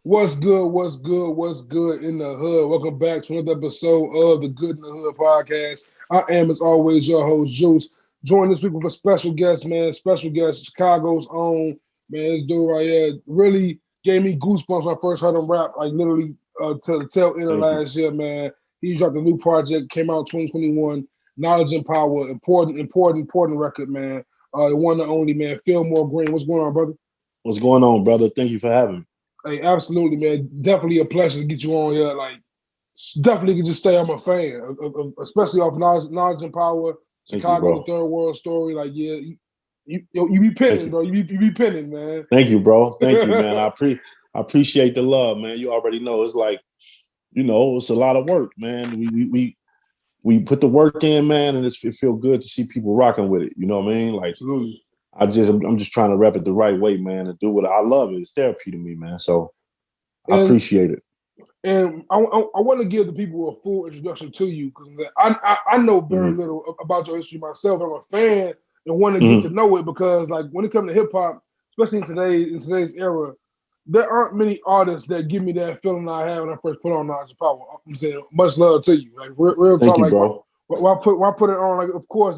What's good? What's good? What's good in the hood? Welcome back to another episode of the Good in the Hood podcast. I am, as always, your host, Juice. Joined this week with a special guest, man. Special guest, Chicago's own, man. This dude right here really gave me goosebumps when I first heard him rap, like literally to the tail end of last year, man. He dropped a new project, came out in 2021, Knowledge and Power. Important record, man. The one and only, man, Philmore Greene. What's going on, brother? What's going on, brother? Thank you for having me. Hey, absolutely, man. Definitely a pleasure to get you on here. Like, definitely can just say I'm a fan, especially off Knowledge and Power, Chicago, the Third World Story. Like, yeah, you be pinning, bro. You be pinning, man. Thank you, bro. Thank you, man. I appreciate the love, man. You already know it's like, it's a lot of work, man. We put the work in, man, and it feel good to see people rocking with it. You know what I mean? Like, absolutely. I'm just trying to rap it the right way, man, and do what I love. It's therapy to me, man. So I appreciate it. And I want to give the people a full introduction to you because I know very little about your history myself. I'm a fan and want to get to know it because, like, when it comes to hip hop, especially in today's era, there aren't many artists that give me that feeling I had when I first put on Knowledge and Power. I'm saying much love to you, like real Thank talk. You, like, bro. Why put it on? Like, of course,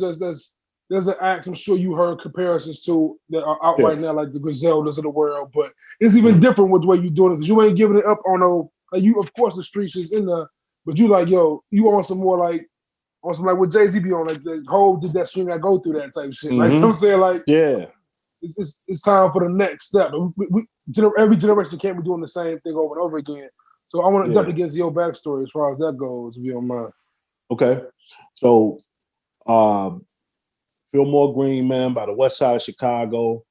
there's an acts I'm sure you heard comparisons to that are out right now, like the Griseldas of the world. But it's even different with the way you're doing it because you ain't giving it up on no. Like, you, of course, the streets is in there, but you like, yo, you on some more like what Jay-Z be on, like the whole did that swing I go through that type of shit. Like, you know what I'm saying, like, yeah, it's time for the next step. Every generation can't be doing the same thing over and over again. So I want to definitely get into your backstory as far as that goes, if you don't mind. Okay. So, Philmore Greene, man, by the west side of Chicago,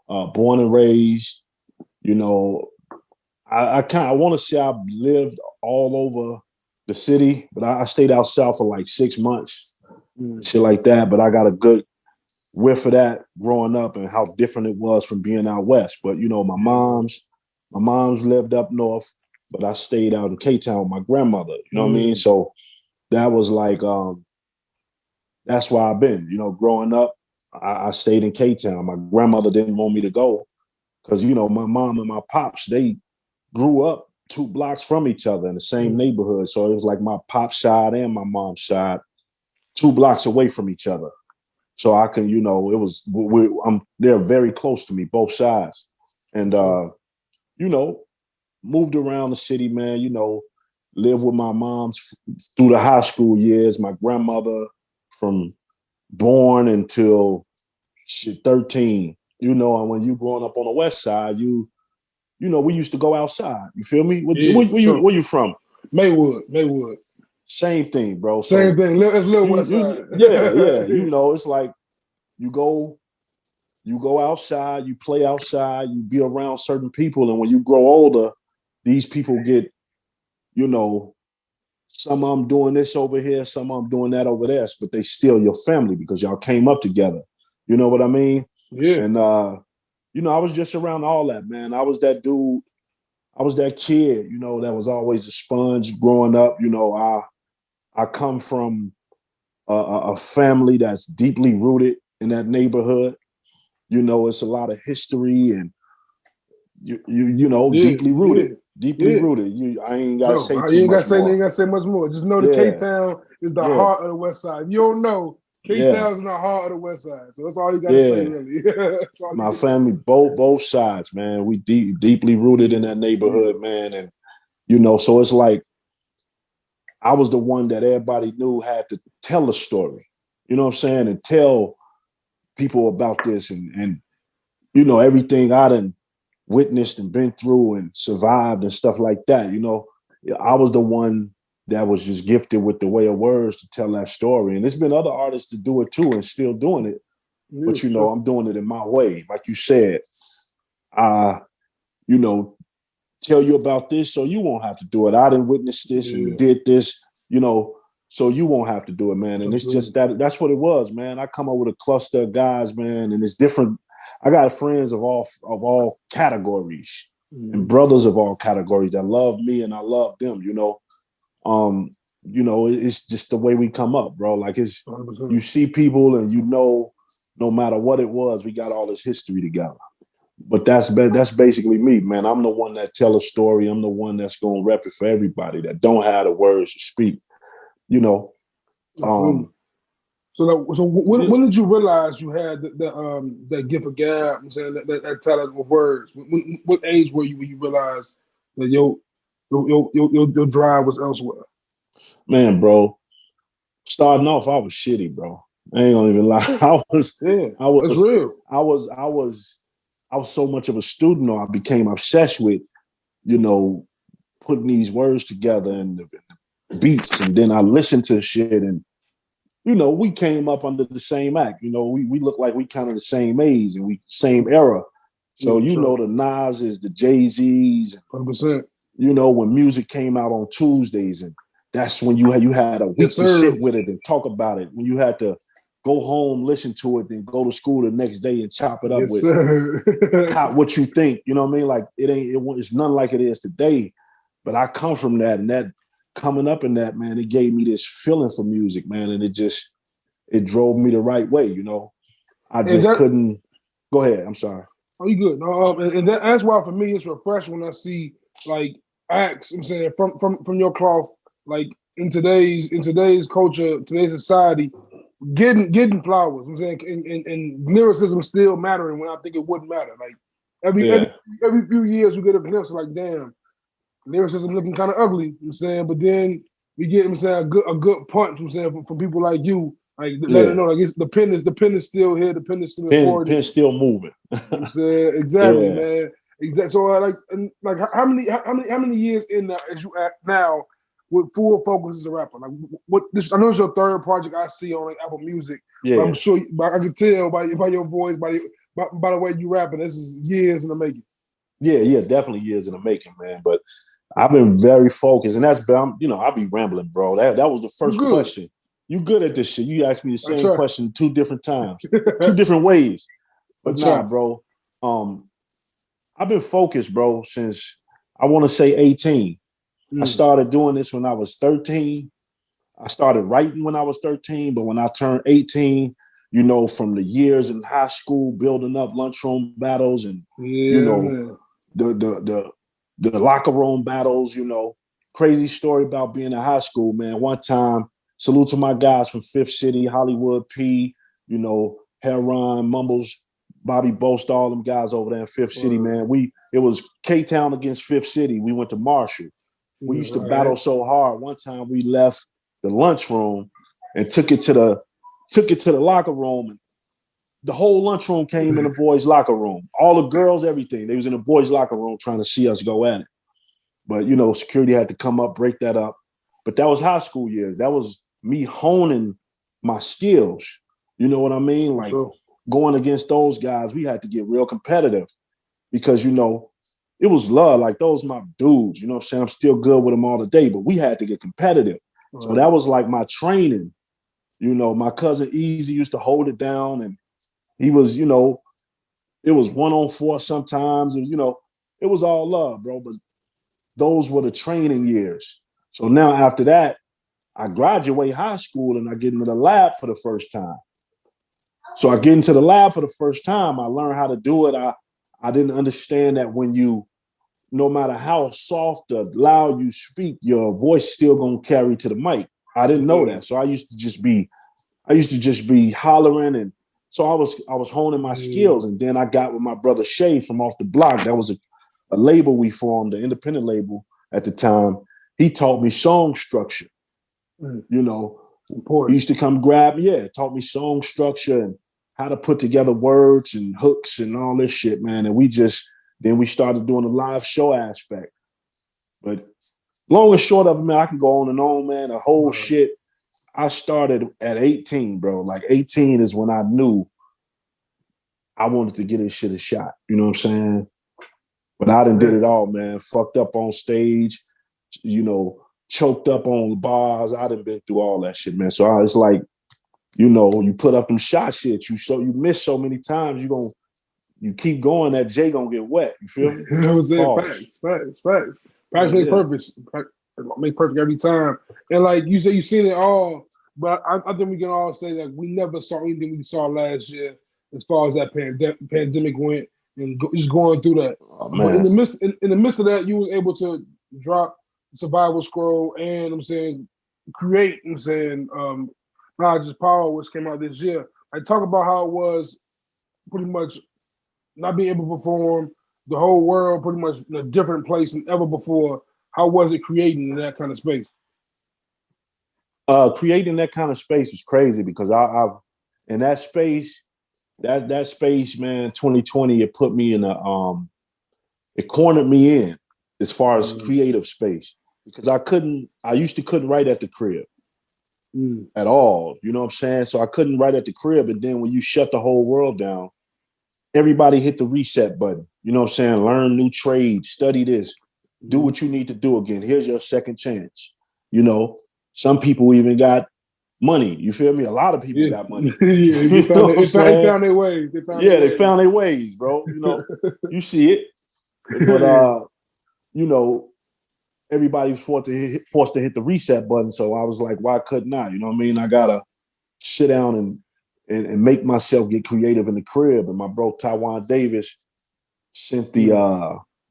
born and raised. I want to say I've lived all over the city, but I stayed out south for like 6 months, shit like that. But I got a good whiff of that growing up and how different it was from being out west. But my mom's lived up north, but I stayed out in K-Town with my grandmother. You know what I mean? So that was like that's why I've been. Growing up, I stayed in K-Town. My grandmother didn't want me to go because my mom and my pops, they grew up 2 blocks from each other in the same neighborhood. So it was like my pop's side and my mom's side, 2 blocks away from each other. So I can, they're very close to me, both sides. And, moved around the city, man, lived with my mom through the high school years, my grandmother from born until 13, and when you growing up on the west side, we used to go outside. You feel me? Where you from? Maywood. Same thing, bro. Same thing. It's Little West Side. Yeah. It's like you go outside, you play outside, you be around certain people, and when you grow older, these people get, some of them doing this over here, some of them doing that over there, but they still your family because y'all came up together. You know what I mean? Yeah. And I was just around all that, man. I was that dude. I was that kid, that was always a sponge growing up. I come from a family that's deeply rooted in that neighborhood. It's a lot of history and, deeply rooted. Deeply rooted. I ain't got to say too much more. You ain't got to say much more. Just know that K-Town is the heart of the West Side. You don't know. K-Town's in the heart of the West Side. So that's all you got to say, really. My family, both sides, man. We deeply rooted in that neighborhood, man. And, so it's like I was the one that everybody knew had to tell a story, you know what I'm saying? And tell people about this and everything I done witnessed and been through and survived and stuff like that. I was the one that was just gifted with the way of words to tell that story. And there's been other artists to do it too and still doing it. But, I'm doing it in my way. Like you said, tell you about this so you won't have to do it. I didn't witness this and did this. you know, so you won't have to do it, man. And it's Absolutely. just that's what it was, man. I come up with a cluster of guys, man, and it's different. I got friends of all categories and brothers of all categories that love me and I love them, you know. Um, it's just the way we come up, bro. Like it's 100%. you see people and you know, no matter what it was, we got all this history together. But that's basically me, man. I'm the one that tell a story. I'm the one that's gonna rep it for everybody that don't have the words to speak. You know, Absolutely. um, So yeah, when did you realize you had that gift of gab? I'm saying that talent with words. What age were you when you realized that your drive was elsewhere? man, bro. Starting off, I was shitty, bro. I ain't gonna even lie. Yeah, I that's was, real. I was, I was, I was so much of a student, or I became obsessed with, you know, putting these words together and the beats, and then I listened to shit, and we came up under the same act. We look like we kind of the same age and we same era. Yeah, So for sure. the Nas's, the Jay-Z's, 100%. when music came out on Tuesdays, and that's when you had a week Yes, to sit sir. with it and talk about it. When you had to go home, listen to it, then go to school the next day and chop it up Yes, with sir. what you think. You know what I mean? Like it's none like it is today. But I come from that, and that coming up in that, man, it gave me this feeling for music, man, and it drove me the right way. I and just that couldn't. Go ahead. I'm sorry. Oh, you good? No, and that's why for me it's refreshing when I see like acts. I'm saying from your cloth, like in today's culture, today's society, getting flowers. I'm saying and lyricism still mattering when I think it wouldn't matter. Like every every Yeah, every few years we get a glimpse of like damn lyricism looking kind of ugly. I'm saying, but then we get I'm saying a good punch. I'm saying from people like you. Like let it yeah. know, like the pen is still here, the pen is still Pen important. still moving. You know what I'm saying? Exactly, Yeah. man. Exactly. So, like, how many years in now as you at now with full focus as a rapper? Like, what? I know it's your third project I see on like, Apple Music, but I'm Yeah. sure but I can tell by your voice, by the way you rapping, this is years in the making. Yeah, yeah, definitely years in the making, man. But I've been very focused, and I'll be rambling, bro. That was the You first good? question. You good at this shit? You asked me the I same try. question two different times, two different ways. I But nah, try. bro. I've been focused, bro, since I want to say 18. I Mm. started doing this when I was 13. I started writing when I was 13, but when I turned 18, from the years in high school, building up lunchroom battles and, you Yeah, know, man. the locker room battles, crazy story about being in high school, man. One time, salute to my guys from Fifth City, Hollywood P, Heron, Mumbles, Bobby Boast, all them guys over there in Fifth City, man. It was K-Town against Fifth City. We went to Marshall. We used to All battle right. so hard. One time we left the lunchroom and took it to the locker room. The whole lunchroom came in the boys' locker room. All the girls, everything. They was in the boys' locker room trying to see us go at it. But security had to come up, break that up. But that was high school years. That was me honing my skills. You know what I mean? Like So, going against those guys, we had to get real competitive because it was love. Like those my dudes. You know what I'm saying? I'm still good with them all today, but we had to get competitive. all So right. that was like my training. My cousin Easy used to hold it down, and he was, it was 1-on-4 sometimes, and it was all love, bro. But those were the training years. So now after that, I graduate high school and I get into the lab for the first time. So I get into the lab for the first time. I learned how to do it. I didn't understand that when you, no matter how soft or loud you speak, your voice still gonna carry to the mic. I didn't know Yeah. that. So I used to just be hollering, and so I was honing my Yeah. skills. And then I got with my brother Shay from off the block. That was a label we formed, an independent label at the time. He taught me song structure. Mm. You know, he Important. used to come grab me, yeah, taught me song structure and how to put together words and hooks and all this shit, man. And then we started doing the live show aspect. But long and short of it, man, I can go on and on, man. The whole Right. shit. I started at 18, bro. Like 18 is when I knew I wanted to get this shit a shot. You know what I'm saying? But I done did Yeah. it all, man. Fucked up on stage, you know, choked up on bars. I done been through all that shit, man. So it's like, you know, you put up them shot shit. You miss so many times. You keep going. That J gonna get wet. You feel me? You know what I'm saying? Pause. Facts. Practice Yeah, make yeah. perfect. Make perfect every time. And like you say, you've seen it all. But I think we can all say that we never saw anything we saw last year as far as that pandemic went and just going through that. Oh But in man. the midst of that, you was able to drop survival scroll and I'm saying create. I'm saying not just power, which came out this year. I talk about how it was pretty much not being able to perform, the whole world pretty much in a different place than ever before. How was it creating in that kind of space? Creating that kind of space was crazy because I've in that space, that space, man, 2020, it put me in it cornered me in as far as creative space because I used to couldn't write at the crib at all. You know what I'm saying? So I couldn't write at the crib. And then when you shut the whole world down, everybody hit the reset button. You know what I'm saying? Learn new trades, study this, do what you need to do again. Here's your second chance. You know, some people even got money. You feel me? A lot of people got money. Yeah, You know what I'm they saying? found their ways. They found their ways, bro. You know, you see it. But you know, everybody was forced to hit the reset button. So I was like, why couldn't I? You know what I mean? I gotta sit down and make myself get creative in the crib. And my bro Taiwan Davis sent the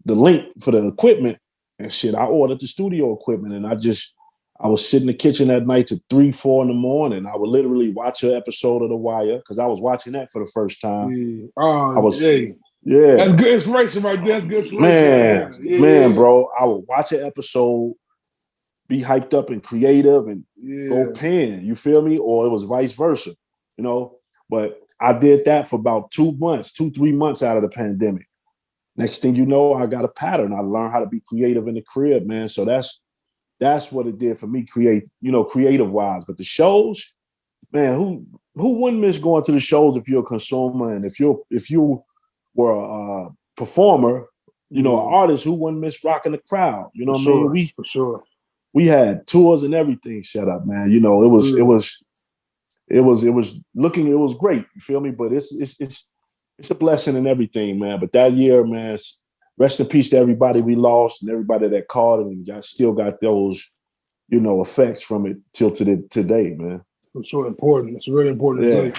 link for the equipment and shit. I ordered the studio equipment and I was sitting in the kitchen at night to 3, 4 in the morning. I would literally watch an episode of The Wire because I was watching that for the first time. I was, yeah. That's good inspiration right there. That's good inspiration right Man, there. man, bro. I would watch an episode, be hyped up and creative and go pen. You feel me? Or it was vice versa, you know? But I did that for about 2 months, 2, 3 months out of the pandemic. Next thing you know, I got a pattern. I learned how to be creative in the crib, man. So that's what it did for me, creative wise. But the shows, man, who wouldn't miss going to the shows if you're a consumer and if you were a performer, an artist, who wouldn't miss rocking the crowd? You know what I mean? For sure. We had tours and everything set up, man. You know, it was great. You feel me? But it's a blessing and everything, man. But that year, man, rest in peace to everybody we lost and everybody that called and still got those, effects from it till today, man. It's so important. It's really important to say.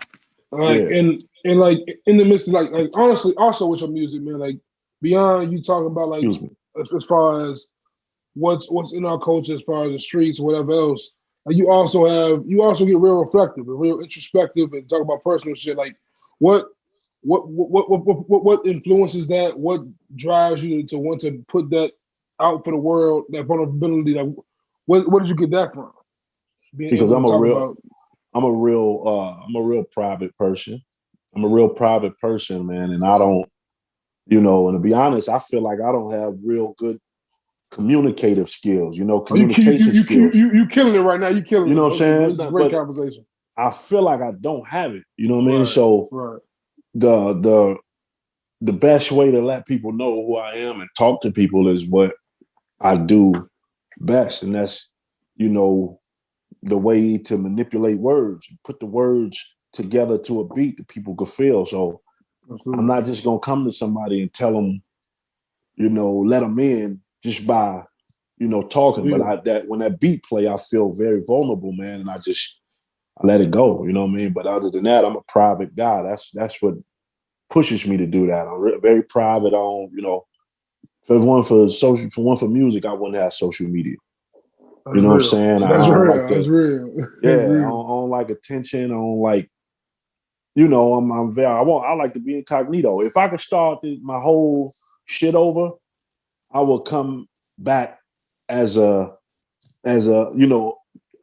Like Yeah. and like in the midst of like honestly, also with your music, man, like beyond you talking about like Excuse me. as far as what's in our culture as far as the streets or whatever else, like you also get real reflective and real introspective and talk about personal shit. Like what influences that? What drives you to want to put that out for the world? That vulnerability. Like, where did you get that from? Being Because able to talk about. I'm a real private person. I'm a real private person, man, and I don't, and to be honest, I feel like I don't have real good communicative skills. Communication skills. You killing it right now. You killing it. You know what I'm saying? This is a great conversation. I feel like I don't have it. You know what I mean? So the best way to let people know who I am and talk to people is what I do best. And that's, the way to manipulate words, put the words together to a beat that people could feel. So I'm not just going to come to somebody and tell them, let them in just by, talking. But when that beat play, I feel very vulnerable, man. And I let it go. You know what I mean? But other than that, I'm a private guy. That's what pushes me to do that. I'm very private on, if it weren't for music, I wouldn't have social media. That's what I'm saying? That's real. Yeah, I don't like attention. I don't like, I like to be incognito. If I could start my whole shit over, I will come back as a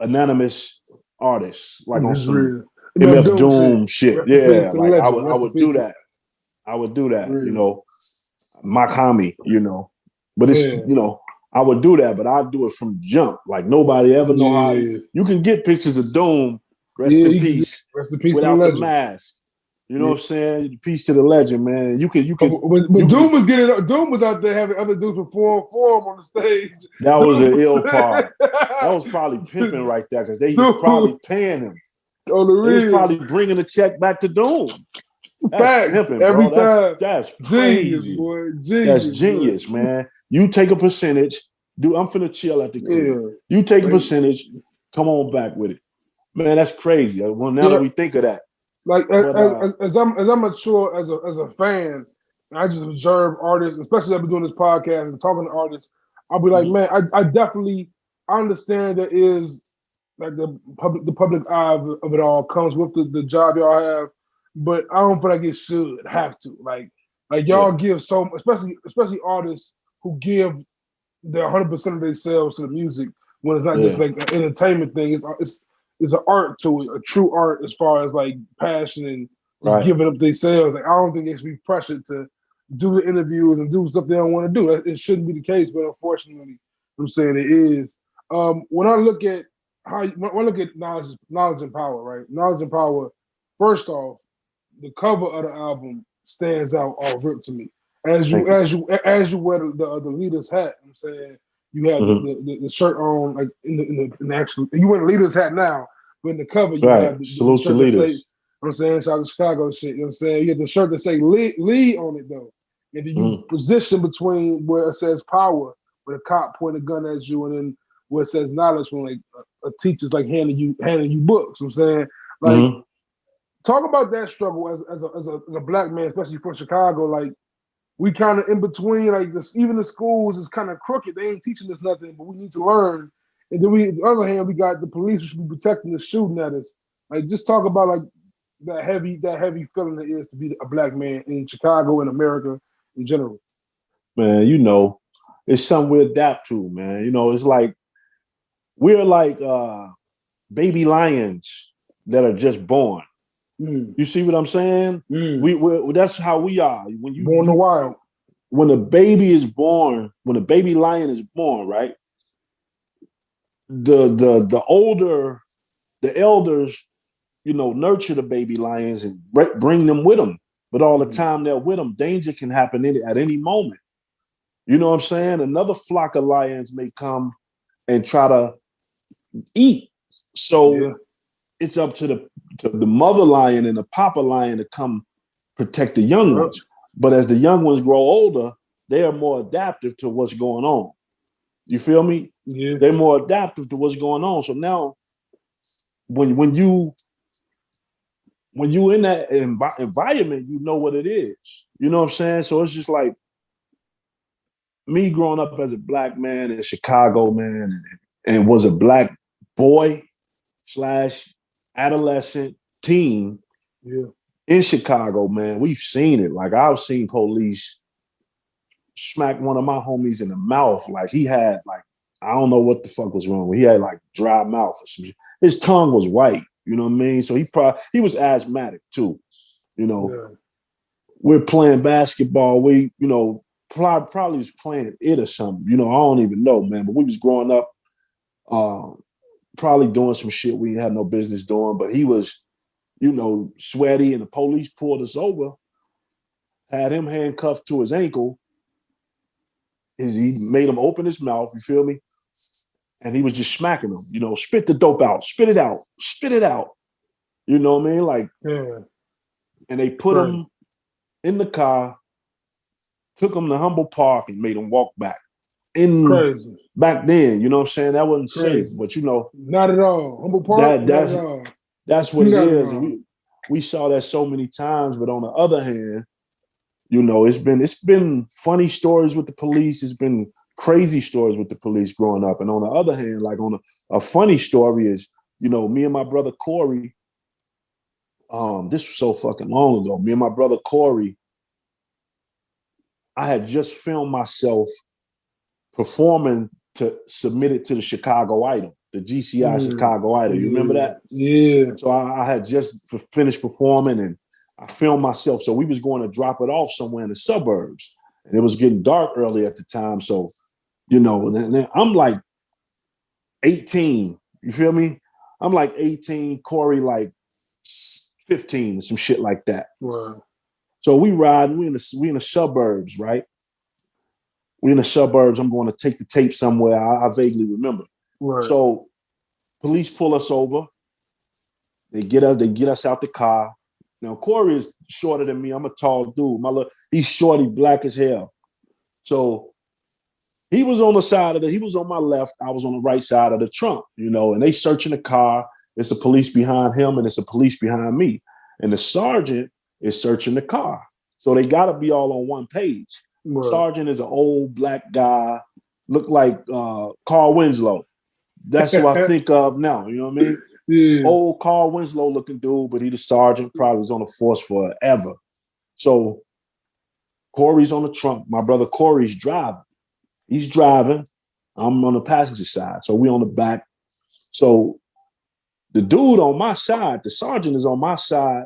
anonymous artist, like on some MF Doom shit. Yeah, like I would do that. I would do that, Makami, But it's, I would do that, but I'd do it from jump. Like nobody ever know how. You can get pictures of Doom, rest in peace, rest in peace, without the mask. You know what I'm saying? Peace to the legend, man. But Doom was out there having other dudes perform for him on the stage. That was Doom, an ill part. That was probably pimping right there because they was probably Doom paying him. on the They was real. probably bringing the check back to Doom. That's Facts pimping, every bro. time. That's Genius, crazy. boy. That's Genius, boy. genius, man. You take a percentage. I'm finna chill at the crib. Yeah. You take a percentage. Come on back with it, man. That's crazy. Well, now that we think of that, Like but as I'm mature as a fan, and I just observe artists, especially I've been doing this podcast and talking to artists. I'll be like, man, I definitely understand there is like the public eye of it all comes with the job y'all have, but I don't feel like it should have to. Like y'all give so, especially artists who give their 100% of themselves to the music when it's not just like an entertainment thing. It's an art to it, a true art as far as like passion and just giving up themselves. Like I don't think they should be pressured to do the interviews and do stuff they don't want to do. It shouldn't be the case, but unfortunately, I'm saying it is. When I look at when I look at knowledge and power, right? Knowledge and power. First off, the cover of the album stands out all rip to me. As you wear the leader's hat, I'm saying you have the shirt on like in the actual. You wear the leader's hat now, but in the cover you have the salute to shirt that say, leaders. I'm saying, shout out to Chicago shit. You know what I'm saying? You get the shirt that say Lee on it though, and then you position between where it says power, where the cop point a gun at you, and then where it says knowledge, when like a teacher's like handing you books. You know what I'm saying, like. Talk about that struggle as a black man, especially from Chicago. Like we kind of in between. Like this, even the schools is kind of crooked. They ain't teaching us nothing, but we need to learn. And then on the other hand, we got the police who should be protecting us, shooting at us. Like just talk about like that heavy feeling it is to be a black man in Chicago and America in general. Man, it's something we adapt to, man. It's like we're like baby lions that are just born. You see what I'm saying? That's how we are. When Born in the wild. When a baby is born, when a baby lion is born, right? The elders, nurture the baby lions and bring them with them. But all the time they're with them, danger can happen at any moment. You know what I'm saying? Another flock of lions may come and try to eat. So it's up to the mother lion and the papa lion to come protect the young ones. But as the young ones grow older, they are more adaptive to what's going on. You feel me? Yeah. They're more adaptive to what's going on. So now, when you in that environment, you know what it is. You know what I'm saying? So it's just like me growing up as a black man in Chicago, man, and was a black boy / adolescent teen in Chicago, man. We've seen it. Like I've seen police smack one of my homies in the mouth. Like he had like, I don't know what the fuck was wrong. He had like dry mouth or something. His tongue was white. You know what I mean? So he was asthmatic too. We're playing basketball. We, probably was playing it or something. I don't even know, man. But we was growing up, probably doing some shit we had no business doing. But he was, sweaty, and the police pulled us over, had him handcuffed to his ankle. He made him open his mouth, you feel me? And he was just smacking him, spit the dope out, spit it out, spit it out. You know what I mean? Like, and they put him in the car, took him to Humboldt Park and made him walk back. Back then, you know what I'm saying? That wasn't safe, but not at all. Humboldt Park, not at all. That's what it is. And we saw that so many times, but on the other hand, it's been funny stories with the police. It's been crazy stories with the police growing up. And on the other hand, like on a funny story is, me and my brother Corey, this was so fucking long ago. Me and my brother Corey, I had just filmed myself performing to submit it to the Chicago Idol, the GCI Chicago Idol. You remember that? Yeah. So I had just finished performing and I filmed myself. So we was going to drop it off somewhere in the suburbs. And it was getting dark early at the time. So, and I'm like 18. You feel me? I'm like 18. Corey like 15, some shit like that. Wow. So we ride, we in the suburbs, right? We in the suburbs. I'm going to take the tape somewhere. I vaguely remember. Right. So police pull us over. They get us out the car. Now Corey is shorter than me. I'm a tall dude. He's shorty, black as hell. So he was on the side of he was on my left. I was on the right side of the trunk, and they searching the car. It's a police behind him and it's a police behind me. And the sergeant is searching the car. So they got to be all on one page. Right. Sergeant is an old black guy, look like Carl Winslow. That's who I think of now. You know what I mean? Yeah. Old Carl Winslow looking dude, but he the sergeant, probably was on the force forever. So Corey's on the trunk. My brother Corey's driving. He's driving. I'm on the passenger side. So we on the back. So the dude on my side, the sergeant is on my side.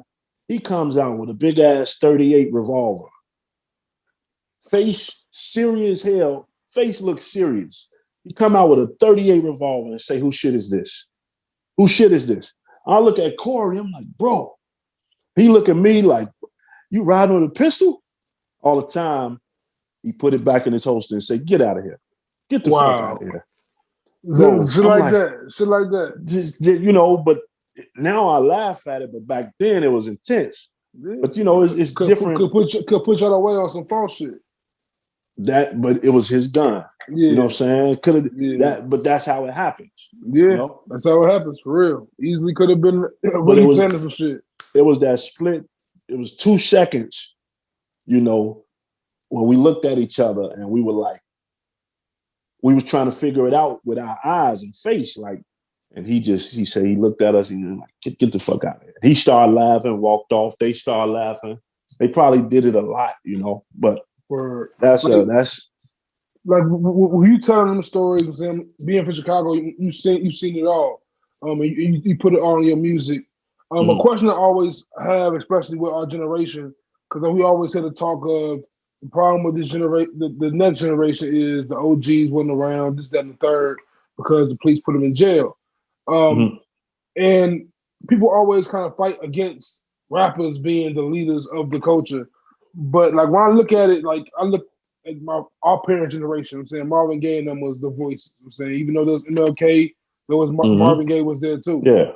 He comes out with a big ass 38 revolver. Face serious hell. Face looks serious. He come out with a 38 revolver and say, "Whose shit is this? Whose shit is this?" I look at Corey. I'm like, bro. He look at me like, "You riding with a pistol?" All the time, he put it back in his holster and say, "Get out of here. Get the fuck out of here." Bro, shit like that. Shit like that. Just, but now I laugh at it, but back then it was intense. Yeah. But it's different. Could put y'all away on some false shit. But it was his gun. Yeah. You know what I'm saying? But that's how it happens. Yeah, that's how it happens for real. Easily could have been really planning some shit. It was that split. It was 2 seconds, when we looked at each other and we were like, we was trying to figure it out with our eyes and face, like, and he said, he looked at us and he was like, get the fuck out of here. He started laughing, walked off. They started laughing. They probably did it a lot, but that's like when you telling them stories, being from Chicago, you've seen it all. And you put it all in your music. A question I always have, especially with our generation, because we always had to talk of the problem with this generation, the next generation is the OGs wasn't around, this, that, and the third, because the police put them in jail. And people always kind of fight against rappers being the leaders of the culture. But like when I look at it, like I look at our parent generation, I'm saying Marvin Gaye and them was the voice. I'm saying even though there's MLK, there was Marvin Gaye was there too. Yeah.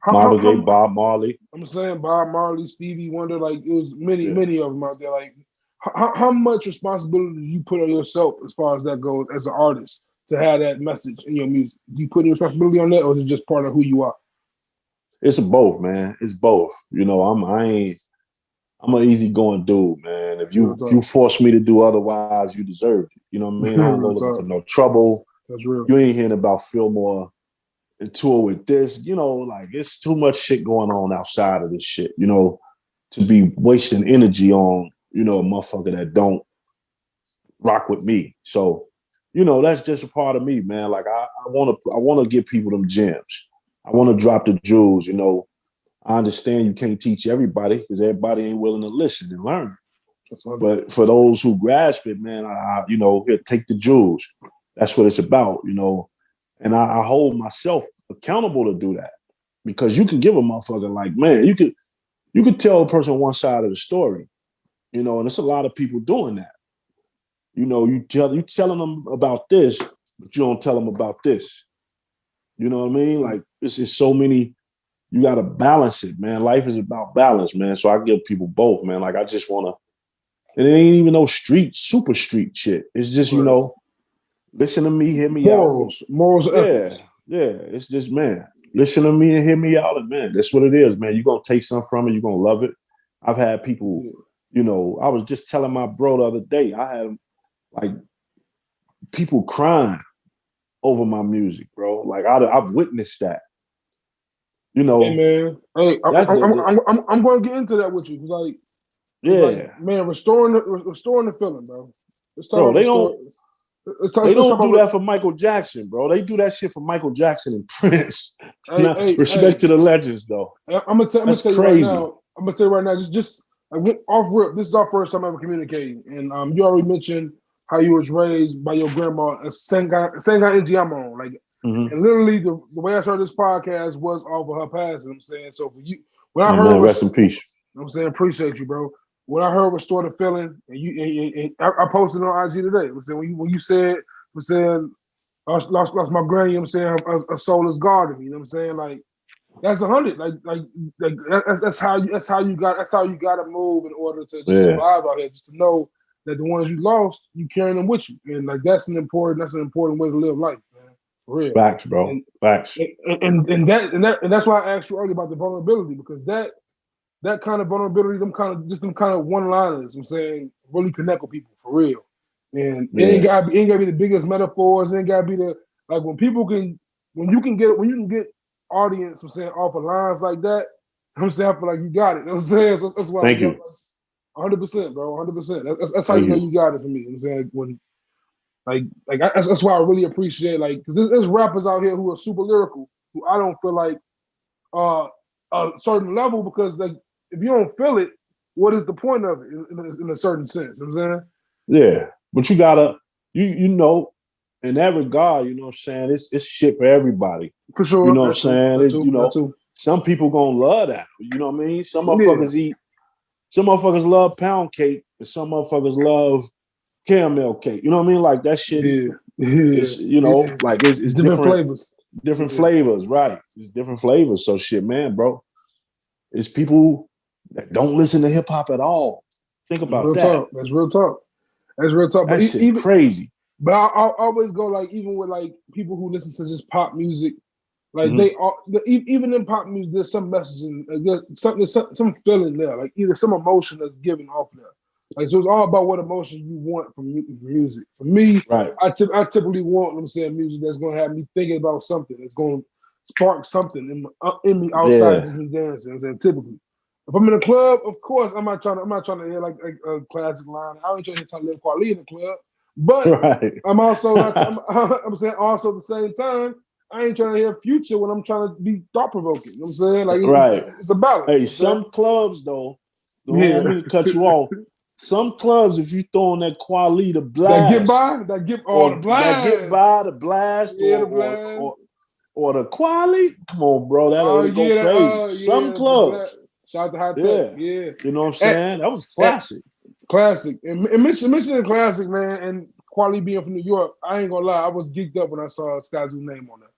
Marvin Gaye, Bob Marley. I'm saying Bob Marley, Stevie Wonder, like it was many of them out there. Like how much responsibility do you put on yourself as far as that goes as an artist to have that message in your music? Do you put any responsibility on that, or is it just part of who you are? It's both, man. It's both. I'm an easygoing dude, man. If you force me to do otherwise, you deserve it. You know what I mean? I don't go looking for no trouble. That's real. You ain't hearing about Philmore and tour with this. Like it's too much shit going on outside of this shit, to be wasting energy on, a motherfucker that don't rock with me. So, that's just a part of me, man. Like I wanna give people them gems. I want to drop the jewels, I understand you can't teach everybody because everybody ain't willing to listen and learn. But for those who grasp it, man, here, take the jewels. That's what it's about, And I hold myself accountable to do that because you can give a motherfucker like, man, you could tell a person one side of the story, and it's a lot of people doing that. You telling them about this, but you don't tell them about this. You know what I mean? Like this is so many. You got to balance it, man. Life is about balance, man. So I give people both, man. Like I just want to, and it ain't even no super street shit. It's just, listen to me, hear me out. Morals. Yeah. It's just, man, listen to me and hear me out. And man, that's what it is, man. You're going to take something from it. You're going to love it. I've had people, I was just telling my bro the other day, I had like people crying over my music, bro. Like I've witnessed that. Hey man, I'm going to get into that with you. Like, man, restoring the feeling, bro. They don't do that for Michael Jackson, bro. They do that shit for Michael Jackson and Prince. Respect to the legends, though. I'm gonna tell you right now. I'm gonna say right now, just I went off rip. This is our first time ever communicating, and you already mentioned how you was raised by your grandma, Senga Njiamon, like. Mm-hmm. And literally, the way I started this podcast was off of her passing. I'm saying, so for you, When I My heard man, was, rest in peace. I'm saying appreciate you, bro. When I heard Restore the Feeling, and I posted on IG today. I'm saying when you said, I'm saying lost my granny. I'm saying a soulless garden. You know what I'm saying? Like that's 100. Like that's how you got to move in order to just Yeah, survive out here. Just to know that the ones you lost, you carrying them with you, and like that's an important way to live life, man. For real. facts, bro. And Facts. and that's why I asked you earlier about the vulnerability, because that kind of vulnerability, them kind of one liners, I'm saying, really connect with people for real. And it Yeah, ain't gotta be the biggest metaphors. It ain't gotta be the like when you can get audience, I'm saying, off of lines like that. I'm saying, I feel like you got it. You know what I'm saying? So that's why, thank you, 100%, bro, 100%. That's how you thank know you. you got it for me. You know what I'm saying, when that's why I really appreciate, like, because there's rappers out here who are super lyrical, who I don't feel like uh, a certain level, because like if you don't feel it, what is the point of it in a certain sense? You know what I'm saying? Yeah, but you gotta, you know, in that regard, you know what I'm saying? It's shit for everybody. For You sure, know what I'm that too, saying? that too, You that know, too. some people gonna love that. You know what I mean? Yeah, Some motherfuckers love pound cake, and some motherfuckers love caramel cake. You know what I mean? Like that shit yeah, yeah, is, you know, yeah. like it's Different flavors. different Yeah, flavors, right? It's different flavors. So shit, man, bro. It's people that don't listen to hip hop at all. Think that's about real that. talk. That's real talk. That's real talk. But That shit even, crazy. but I always go like, even with like people who listen to just pop music. Like Mm-hmm. they are, even in pop music, there's some messaging, like there's some feeling there, like either some emotion that's given off there. Like so, it's all about what emotion you want from music. For me, Right. I typically want, I'm saying, music that's going to have me thinking about something, that's going to spark something in me outside of Yeah. just me dancing. I'm saying typically, if I'm in a club, of course, I'm not trying to hear like a classic line. I ain't trying to hear Talib Kweli in the club, but Right. I'm also not. I'm saying also at the same time, I ain't trying to hear Future when I'm trying to be thought provoking. You know what I'm saying? Like Right. it's a balance. Hey, You know what I'm some clubs though, don't saying? mean to cut you off. Some clubs, if you throw on that quality to That get blast, by, that get all the or that get blast. by the blast, Yeah, the blast. or the quality, come on, bro, Oh that'll go yeah, crazy. Some the blast. clubs, Shout out to High Tech. yeah, Yeah. you know what I'm At, saying? That was at classic. classic. And mentioning classic, man, and quality being from New York, I ain't gonna lie, I was geeked up when I saw Skyzoo name on there.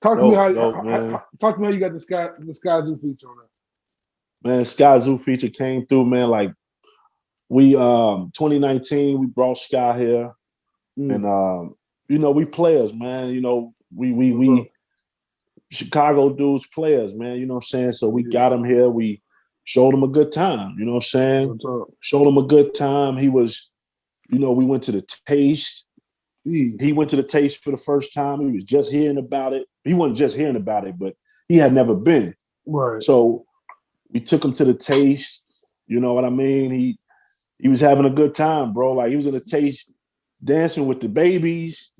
Talk to me Dope, dope, man. talk to me how you got the Skyzoo feature on Man, Sky Zoo feature came through, man. Like we 2019, we brought Sky here. there. And you know, we players, man. You know, What's up? we Chicago dudes players, man. You know what I'm saying? So we Yeah, got him here. We showed him a good time. You know what I'm saying? what's up? Showed him a good time. He was, you know, we went to the taste. Yeah. He went to the taste for the first time. He was just hearing about it. He wasn't just hearing about it, but he had never been. Right. So we took him to the taste. You know what I mean? He was having a good time, bro. Like he was in the taste dancing with the babies.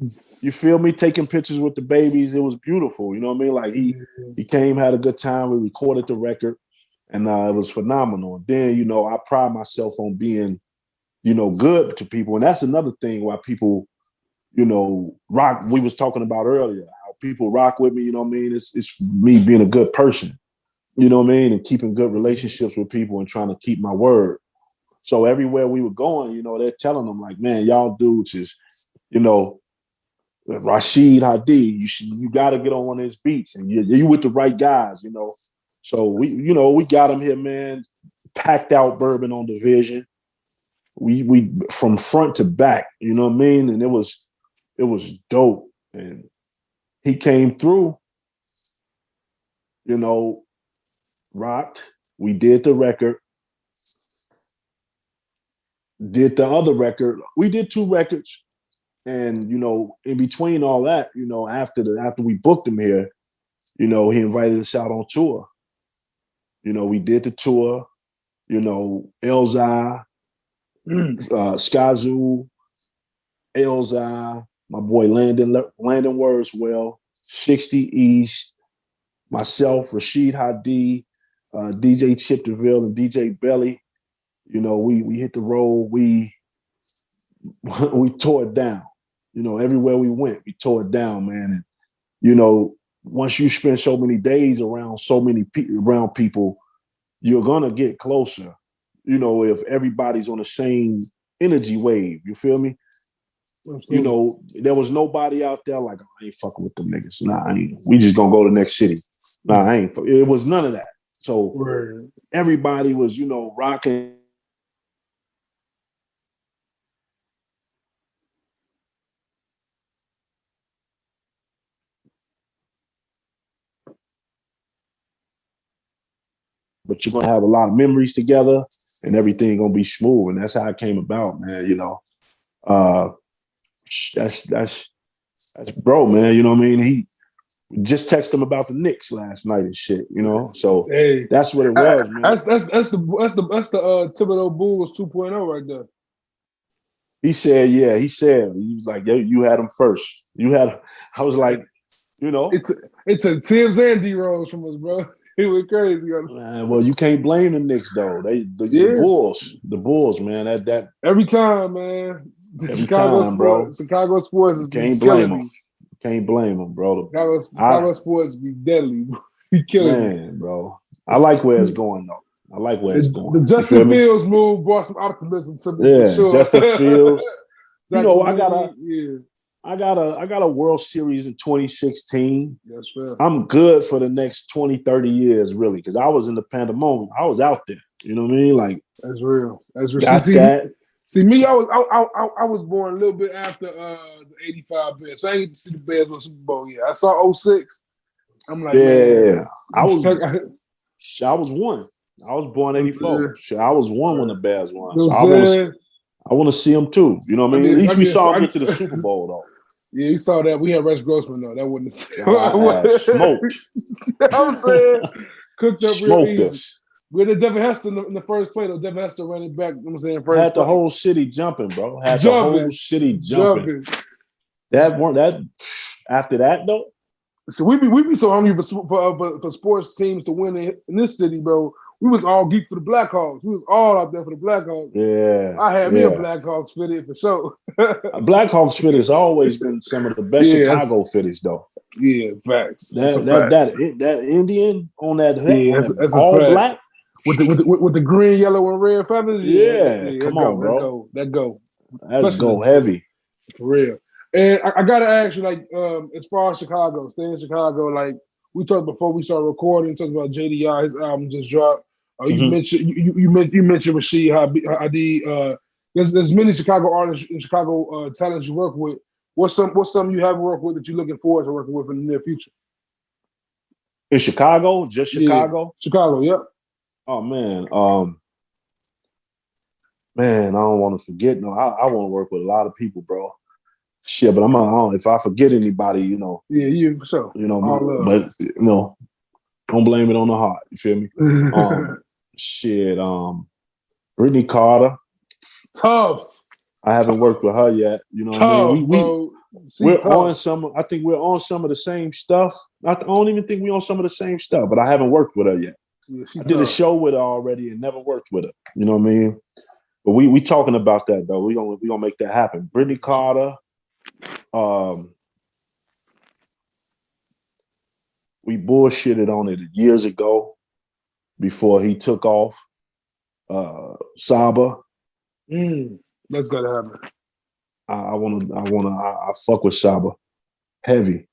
You feel me? Taking pictures with the babies. It was beautiful. You know what I mean? Like Yeah. he came, had a good time. We recorded the record, and it was phenomenal. And then, you know, I pride myself on being, you know, good to people. And that's another thing why people, you know, rock. We was talking about earlier, how people rock with me, you know what I mean? It's me being a good person, you know what I mean? And keeping good relationships with people and trying to keep my word. So everywhere we were going, you know, they're telling them like, man, y'all dudes is, you know, Rashid Hadi, you got to get on one of his beats, and you with the right guys, you know. So we got him here, man. Packed out bourbon on the Vision. We from front to back, you know what I mean, and it was dope. And he came through, you know, rocked. We did the record, did the other record. We did two records, and you know, in between all that, you know, after we booked him here, you know, he invited us out on tour. You know, we did the tour. You know, Elzai, Mm. Skazoo, Elzai, my boy Landon Wordswell, 60 East, myself, Rashid Hadi, DJ Chip DeVille, and DJ Belly. You know, we hit the road. We we tore it down. You know, everywhere we went, we tore it down, man. And you know, once you spend so many days around so many around people, you're gonna get closer, if everybody's on the same energy wave. You feel me? There was nobody out there like, I ain't fucking with them niggas. Nah, I ain't. We just gonna go to the next city. Nah, I ain't. It was none of that. So everybody was, rocking. But you're gonna have a lot of memories together, and everything gonna be smooth. And that's how it came about, man. That's bro, man. You know what I mean? He just texted him about the Knicks last night and shit. So that's what it was, man. That's the Thibodeau Bulls 2.0 right there. He said, yeah. He was like, you had him first. I was like, It took Tibbs and D Rose from us, bro. He went crazy. Well, you can't blame the Knicks though. The Bulls, man. That every time, man. Chicago sports is can't blame them. Can't blame them, bro. Chicago sports be deadly. Be killing me, bro. I like where it's going though. I like where it's going. The Justin Fields move brought some optimism to me. Yeah, for sure. Justin Fields. I got a World Series in 2016. That's fair. I'm good for the next 20, 30 years, really, because I was in the pandemonium. I was out there. You know what I mean? Like, that's real. That. See me, I was born a little bit after the '85 Bears. So I ain't get to see the Bears win Super Bowl yet. I saw 06. I'm like, man, I was one. I was born '84. I was one when the Bears won. So I want to see them too. You know what I mean? At least we saw them get to the Super Bowl though. Yeah, you saw that. We had Rex Grossman though. That wouldn't smoked. I'm saying cooked up smoked real easy. us. We had Devin Hester in the first play though. Devin Hester running back. You know what I'm saying? Had the whole city jumping, bro. The whole city jumping. That after that though. So we be so hungry for sports teams to win in this city, bro. We was all geek for the Blackhawks. We was all out there for the Blackhawks. Yeah, I had me a Blackhawks fitted for sure. Blackhawks fitters always been some of the best Chicago fitters, though. Yeah, facts. That Indian on that that's all black with the green, yellow, and red feathers. Yeah, come on, bro. That go heavy for real. And I gotta ask you, like, as far as Chicago, staying in Chicago, like we talked before we started recording, talked about JDI, his album just dropped. You mentioned you mentioned Rashid Hadi. There's many Chicago artists and Chicago talents you work with. What's some you haven't worked with that you're looking forward to working with in the near future? In Chicago, just Chicago, Chicago, yeah. Oh man, I don't want to forget. No, I want to work with a lot of people, bro. Shit, but if I forget anybody, Yeah, you for sure. But don't blame it on the heart. You feel me? Brittany Carter. Tough. I haven't worked with her yet. You know what I mean? We're on some. I think we're on some of the same stuff. I don't even think we're on some of the same stuff, but I haven't worked with her yet. Yeah, I did a show with her already and never worked with her. You know what I mean? But we talking about that though. We gonna make that happen. Brittany Carter. We bullshitted on it years ago before he took off. Saba. That's gotta happen. I fuck with Saba heavy.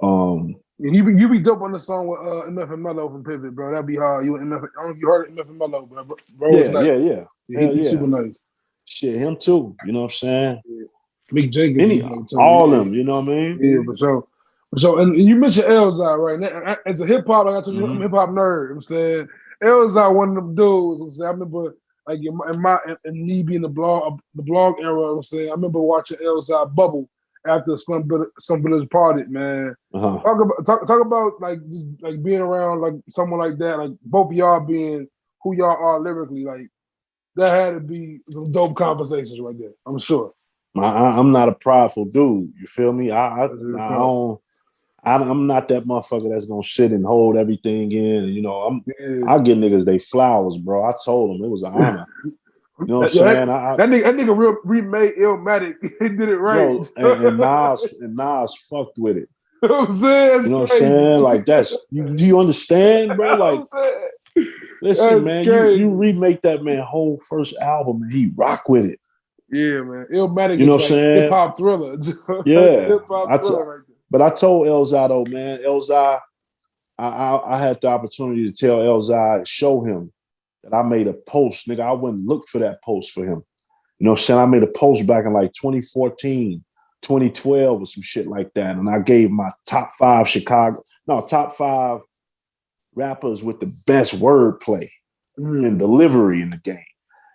You be dope on the song with MF and Mello from Pivot, bro. That'd be hard. You and MF, I don't know if you heard MF and Mello, bro. Yeah. He's super nice. Shit, him too. You know what I'm saying? Yeah. Mick Jenkins, all of them. You know what I mean? Yeah, for sure. So, and you mentioned Elzai, right? Now, as a hip hop, I told you, I'm a hip hop nerd. You know what I'm saying Elzai, one of them dudes. You know what I'm saying I remember, like in me being the blog era. You know what I'm saying I remember watching Elzai bubble after some Village parted, man. Talk about like just like being around like someone like that, like both of y'all being who y'all are lyrically, like that had to be some dope conversations right there. I'm sure. I'm not a prideful dude. You feel me? I'm not that motherfucker that's gonna sit and hold everything in. You know, I give niggas they flowers, bro. I told them it was an honor. You know what I'm saying? That nigga real remade Illmatic. He did it right. Bro, and Nas fucked with it. You know what I'm saying? You know what I'm saying? Like do you understand, bro? Like Listen, That's man, crazy. you remake that man whole first album and he rock with it. Yeah, man. Illmatic You know is what I'm like hip saying? hop thriller. That's Yeah. hip hop thriller right there. But I told Elzai though, man, Elzai, I had the opportunity to tell Elzai, show him that I made a post. Nigga, I went and looked for that post for him. You know what I'm saying? I made a post back in like 2014, 2012 or some shit like that. And I gave my top five rappers with the best wordplay and delivery in the game.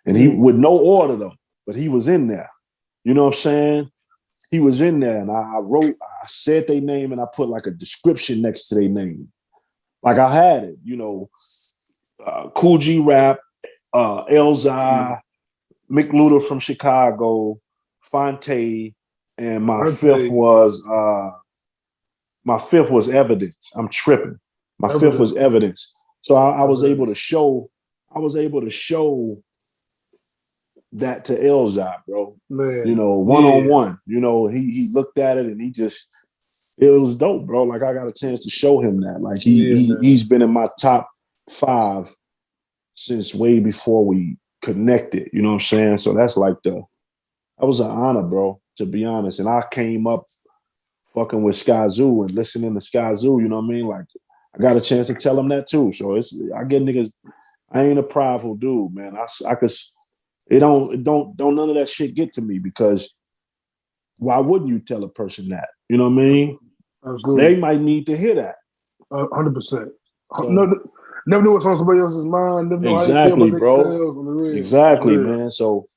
And he with no order though, but he was in there. You know what I'm saying? He was in there, and I said their name, and I put like a description next to their name. Like I had it, you know, Cool G Rap, Elzai, Mick Luda from Chicago, Fonte, and my fifth was Evidence. I'm tripping. My fifth was Evidence. So I was able to show that to Elzai, bro. Man, you know, one-on-one. You know, he looked at it and it was dope, bro. Like I got a chance to show him that. Like he's been in my top 5 since way before we connected. You know what I'm saying? So that's like that was an honor, bro, to be honest. And I came up fucking with Skyzoo and listening to Skyzoo, you know what I mean? Like I got a chance to tell him that too. So I get niggas, I ain't a prideful dude, man. I could it don't none of that shit get to me because why wouldn't you tell a person that? You know what I mean? absolutely. They might need to hear that. 100%. So, never know what's on somebody else's mind. Never know how they feel exactly, about bro. themselves on the real. Exactly, man. So,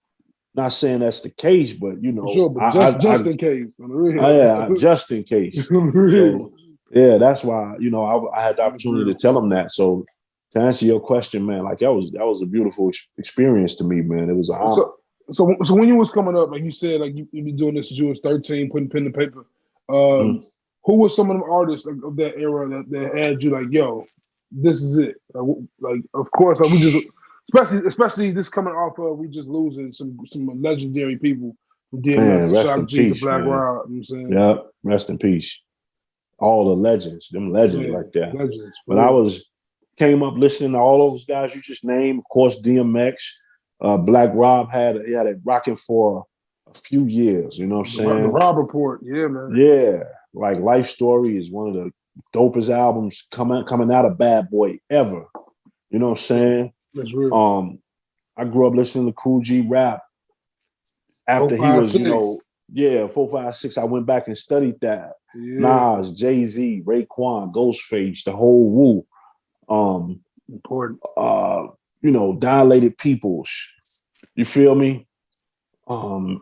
not saying that's the case, but you know, for sure, but just in case on the real. Yeah, just in case. So, yeah, that's why you know I had the opportunity to tell them that. So, to answer your question, man, like that was a beautiful experience to me, man. It was an honor. So when you was coming up, like you said, like you be doing this since you was 13, putting pen to paper. Who was some of them artists of that era that had you like, yo, this is it? Like of course, like we just especially this coming off of we just losing some legendary people from DMX, Rest Shock in G to peace, Black man. Rob. You know what I'm saying? Yep, rest in peace. All the legends, them legends like that. Legends. But I came up listening to all those guys you just named. Of course, DMX, Black Rob had it rocking for a few years. You know what I'm saying? The Rob Report, yeah, man. Yeah, like Life Story is one of the dopest albums coming out of Bad Boy ever. You know what I'm saying? That's real. I grew up listening to Cool G Rap after he was, 456. I went back and studied that. Yeah. Nas, Jay-Z, Raekwon, Ghostface, the whole Wu. Important. You know, Dilated Peoples. You feel me? Man,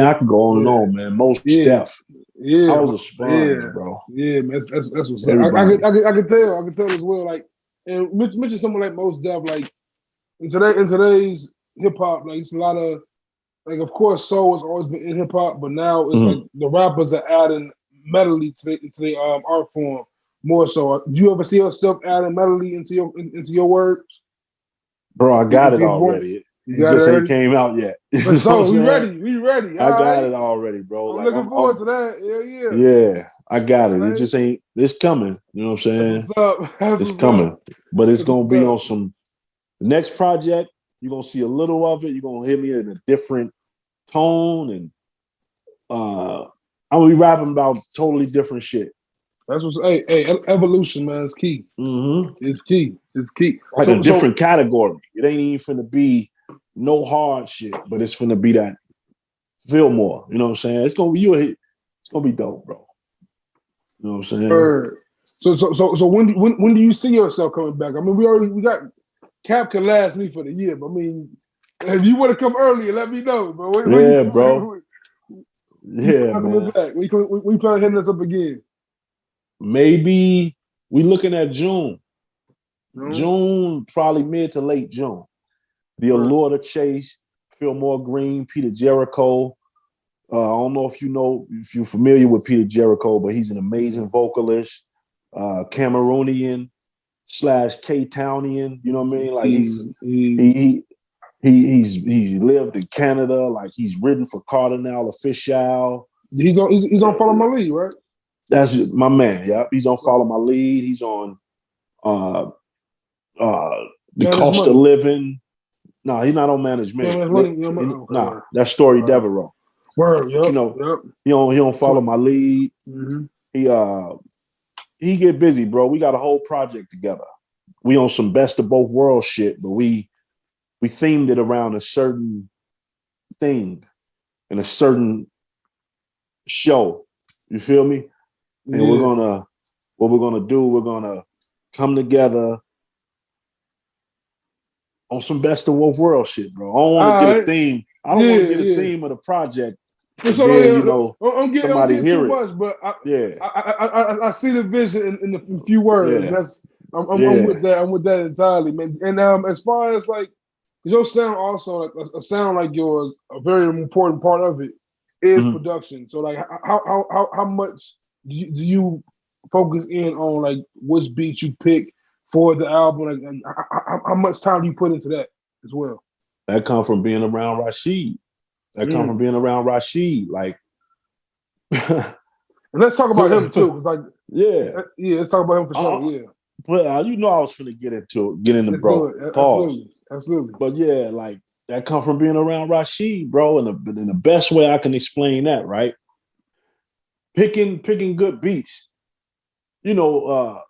I can go on and on, man. Most Def. Yeah, I was a sponge, bro. Yeah, man, that's what's up. I can tell as well. Like, and mention someone like Most Def. Like in today's hip hop, like it's a lot of like. Of course, soul has always been in hip hop, but now it's like the rappers are adding melody to the art form more so. Do you ever see yourself adding melody into your words? Bro, I got it already. It just ain't came out yet. So we ready. I got it already, bro. I'm looking forward to that. Yeah. Yeah, I got it. It just ain't. It's coming. You know what I'm saying? It's coming, but it's gonna be on some. The next project, you're gonna see a little of it. You're gonna hear me in a different tone, and I'm gonna be rapping about totally different shit. That's what's evolution, man. Is key. It's key. Like a different category. It ain't even finna be no hard shit, but it's finna be that Philmore. You know what I'm saying? It's gonna be dope, bro. You know what I'm saying? So when do you see yourself coming back? I mean, we got Cap can last me for the year, but I mean, if you want to come earlier, let me know, bro. Bro. Man. Back. We plan hitting this up again. Maybe we looking at June. June, probably mid to late June. The Allure to Chase, Philmore Greene, Peter Jericho. I don't know if you're familiar with Peter Jericho, but he's an amazing vocalist, Cameroonian / K-Townian. You know what I mean? Like he's lived in Canada. Like he's written for Cardinal Official. He's on Follow My Lead, right? That's my man. Yeah, he's on Follow My Lead. He's on the Manage cost of Money. living. No, he's not on management. Manage Money. Okay, Nah, word. that's Story Word. Devereaux. Word. But Yep. Yep. he don't follow my lead. Mm-hmm. He get busy, bro. We got a whole project together. We on some best of both worlds shit, but we themed it around a certain thing and a certain show. You feel me? And Yeah. what we're gonna do, we're gonna come together on some best of both world shit, bro. I don't want to All get a right. theme. I don't want to Yeah. get a Yeah. theme of the project, and So then I'm somebody getting too hear it. much, but Yeah, I see the vision in a few words. yeah, That's I'm yeah. with that. I'm with that entirely, man. And as far as like your sound, also like a sound like yours, a very important part of it is Mm-hmm. production. So like how much do you focus in on like which beats you pick for the album? Like, and how much time do you put into that as well? That come from being around Rashid. Like, And let's talk about him too, because like yeah. yeah, let's talk about him for sure. Yeah. But you know I was finna get into Let's do bro. it. Pause. Absolutely. Absolutely. But yeah, like that come from being around Rashid, bro. And in the best way I can explain that, right? Picking good beats. You know,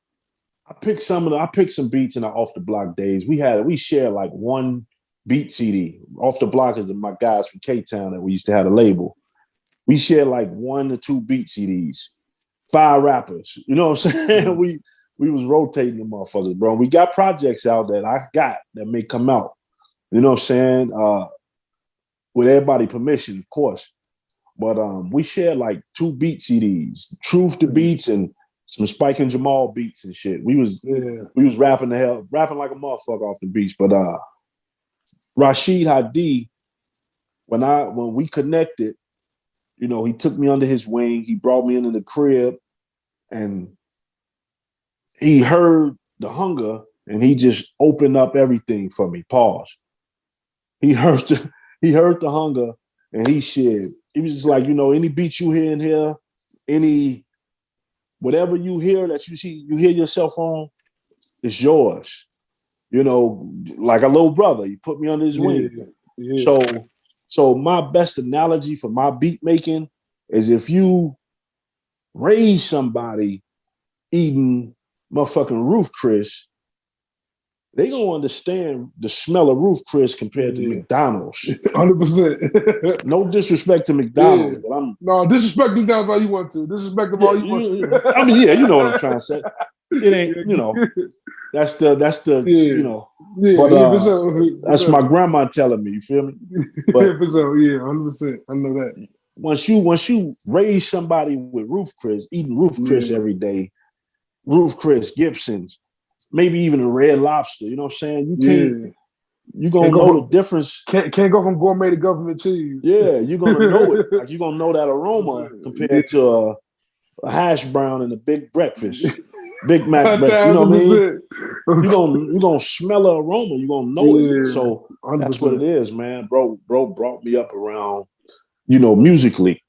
I picked some beats in our off the block days. We shared like one beat CD. Off the block is my guys from K Town that we used to have a label. We shared like 1 to 2 beat CDs. 5 rappers. You know what I'm saying? Mm-hmm. We was rotating the motherfuckers, bro. We got projects out that may come out. You know what I'm saying? With everybody permission, of course. But we shared like 2 beat CDs, Truth to Beats and some Spike and Jamal beats and shit. We was rapping like a motherfucker off the beats. But Rashid Hadi, when we connected, you know, he took me under his wing. He brought me into the crib, and he heard the hunger, and he just opened up everything for me. Pause. He heard the hunger, and he shared. He was just like, you know, any beat you hear in here, any whatever you hear that you hear yourself on, it's yours. You know, like a little brother. He put me under his wing. Yeah. So my best analogy for my beat making is if you raise somebody eating motherfucking Roof Chris, they gonna understand the smell of Roof Chris compared to McDonald's. 100%. No disrespect to McDonald's, but I'm no disrespect them down all you want to. Disrespect them all you want to. I mean, yeah, you know what I'm trying to say. It ain't, you know, that's the you know. But for sure. that's my grandma telling me. You feel me? But for sure, 100%. I know that. Once you raise somebody with Roof Chris, eating Roof Chris every day, Roof Chris, Gibson's, maybe even a Red Lobster. You know what I'm saying? You gonna know the difference. Can't go from gourmet to government cheese. Yeah, you're gonna know it. Like you're gonna know that aroma compared to a hash brown and a big breakfast. Big Mac breakfast. You know what I mean? You're gonna smell the aroma, you're gonna know it. So 100%. That's what it is, man. Bro brought me up around, you know, musically.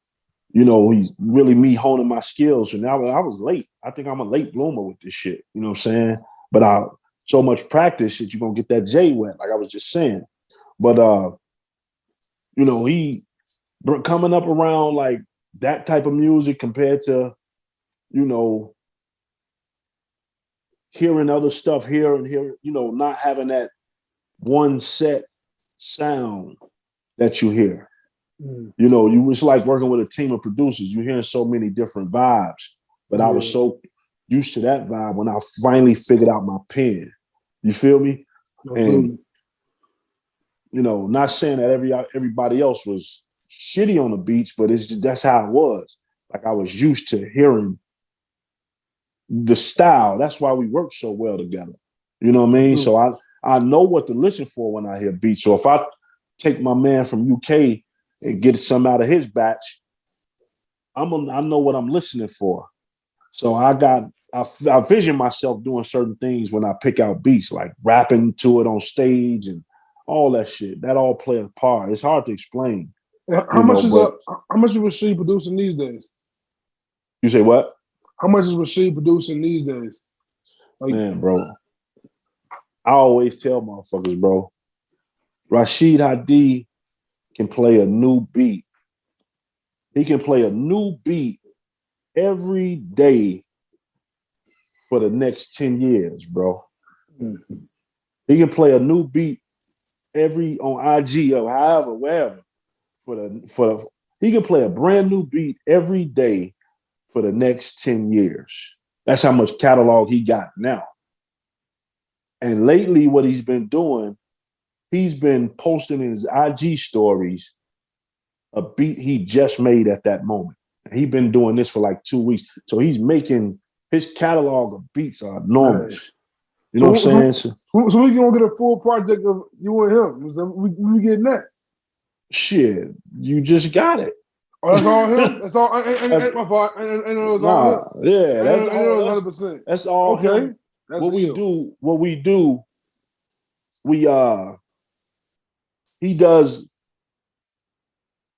You know, he really me honing my skills. And I was late. I think I'm a late bloomer with this shit. You know what I'm saying? But so much practice shit, you're gonna get that J wet, like I was just saying. But you know, he coming up around like that type of music compared to, you know, hearing other stuff here and here, you know, not having that one set sound that you hear. You know, it's like working with a team of producers. You're hearing so many different vibes, but I was so used to that vibe when I finally figured out my pen. You feel me? And you know, not saying that everybody else was shitty on the beats, but that's how it was. Like I was used to hearing the style. That's why we work so well together. You know what I mean? So I know what to listen for when I hear beats. So if I take my man from UK and get some out of his batch, I know what I'm listening for. So I vision myself doing certain things when I pick out beats, like rapping to it on stage and all that shit. That all play a part. It's hard to explain. How much is Rashid producing these days? You say what? How much is Rashid producing these days? Like, man, bro, I always tell motherfuckers, bro, Rashid Hadi can play a new beat. He can play a new beat every day for the next 10 years, bro. Mm-hmm. He can play a new beat every on IG or however, wherever. For the he can play a brand new beat every day for the next 10 years. That's how much catalog he got now. And lately, what he's been doing, he's been posting in his IG stories a beat he just made at that moment. And he's been doing this for like 2 weeks. So he's making his catalog of beats are Nice. enormous. You know what So, I'm saying? so we gonna get a full project of you and him. So we getting that. Shit, you just got it. Oh, that's all him. That's all. That's, And my fault. And it was all him. yeah, that's And it all. was 100%. That's all Okay, him. that's What we ill. do, we he does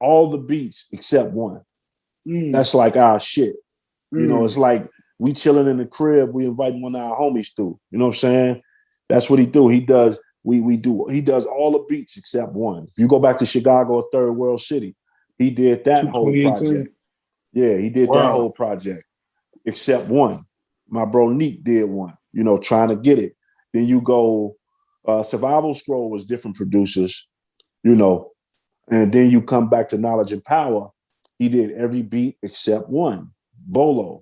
all the beats except one. Mm. That's like our shit. You know, Mm. it's like we chilling in the crib, we invite one of our homies through. You know what I'm saying? That's what he do. He does. He does all the beats except one. If you go back to Chicago, Third World City, he did that whole 2018. project. Yeah, he did that Wow. whole project except one. My bro Neek did one. You know, trying to get it. Then you go. Survival Scroll was different producers. You know, and then you come back to Knowledge and Power. He did every beat except one. Bolo.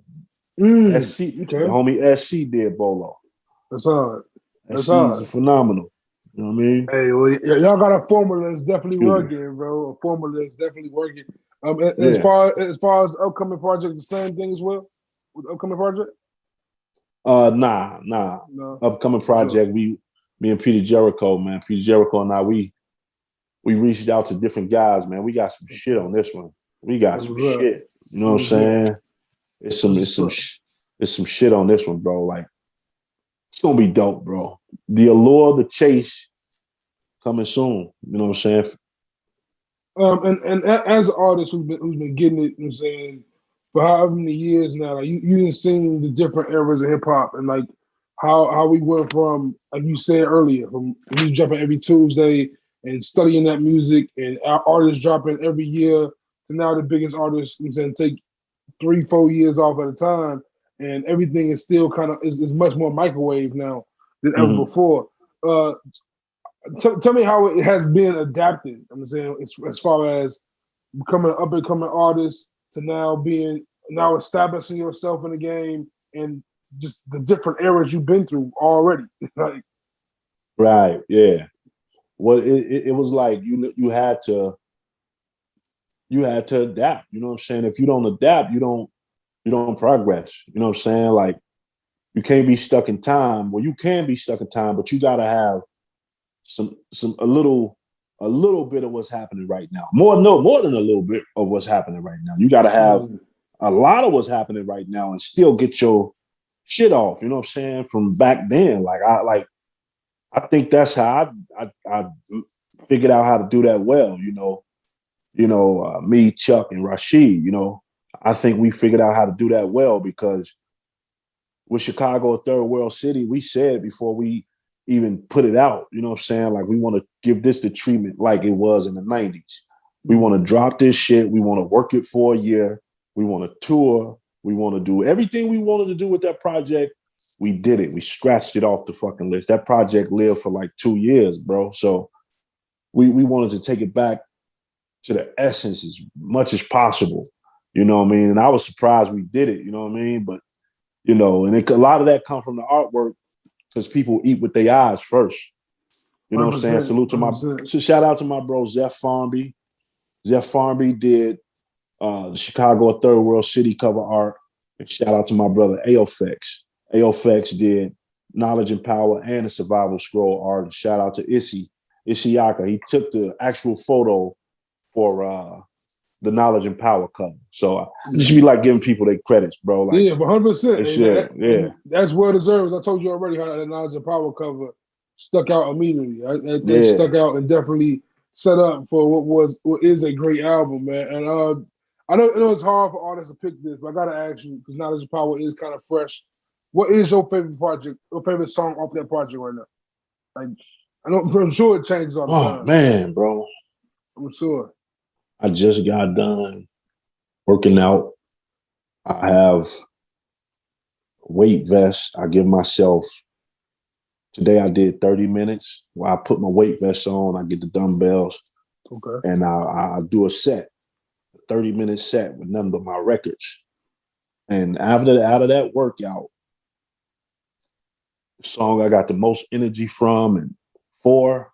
Mm. SC, the Okay. homie SC did Bolo. That's hard. That's SC is hard. phenomenal. You know what I mean? Hey, well, y'all got a formula that's definitely Excuse me. working, bro. A formula that's definitely working. Yeah. As far as upcoming project, the same thing as well. With the upcoming project. Nah. No, Upcoming for sure. project. Me and Peter Jericho, man. Peter Jericho and I, we reached out to different guys, man. We got some shit on this one. We got That's some what's up. shit. You know what I'm That's what's up. saying? It's some, That's it's what's some, up. it's some shit on this one, bro. Like it's gonna be dope, bro. The allure, the chase, coming soon. You know what I'm saying? And as an artist who's been getting it, you know what I'm saying, for however many years now, like you didn't seen the different eras of hip hop and like how we went from, like you said earlier, from me jumping every Tuesday and studying that music and our artists dropping every year to now the biggest artists, you know what I'm saying, take 3-4 years off at a time, and everything is still kind of is much more microwave now than ever Mm-hmm. before. Uh, tell me how it has been adapted. I'm saying as far as becoming an up and coming artist to now establishing yourself in the game and just the different eras you've been through already. Like, Right. Yeah. Well, it was like you had to adapt. You know what I'm saying? If you don't adapt, you don't progress. You know what I'm saying? Like you can't be stuck in time. Well, you can be stuck in time, but you gotta have some a little bit of what's happening right now. More than a little bit of what's happening right now. You gotta have a lot of what's happening right now and still get your shit off. You know what I'm saying? From back then. I think that's how I figured out how to do that well. Me, Chuck, and Rashid. I think we figured out how to do that well because with Chicago, Third World City, we said before we even put it out, you know what I'm saying? Like, we want to give this the treatment like it was in the 90s. We want to drop this shit. We want to work it for a year. We want to tour. We want to do everything we wanted to do with that project. We did it. We scratched it off the fucking list. That project lived for like 2 years, bro. So we wanted to take it back to the essence as much as possible. You know what I mean? And I was surprised we did it. You know what I mean? But a lot of that come from the artwork because people eat with their eyes first. You know what I'm saying? 100%, Salute to shout out to my bro Zeph Farnby. Zeph Farnby did the Chicago Third World City cover art. And shout out to my brother Aofex. Aofex did Knowledge and Power and the Survival Scroll art. And shout out to Ishiaka. He took the actual photo for the Knowledge and Power cover. So it should be like giving people their credits, bro. Like, yeah, but 100%, yeah, and that's well deserved. I told you already how that Knowledge and Power cover stuck out immediately. That yeah. stuck out and definitely set up for what is a great album, man. And I know it's hard for artists to pick this, but I gotta ask you because Knowledge and Power is kind of fresh. What is your favorite project, your favorite song off that project right now? Like, I'm sure it changes all the Oh time. man, bro. I'm sure. I just got done working out. I have weight vest. I give myself today I did 30 minutes where I put my weight vest on, I get the dumbbells, Okay. and I do a set, a 30-minute set with none but my records. And out of that workout, the song I got the most energy from and for,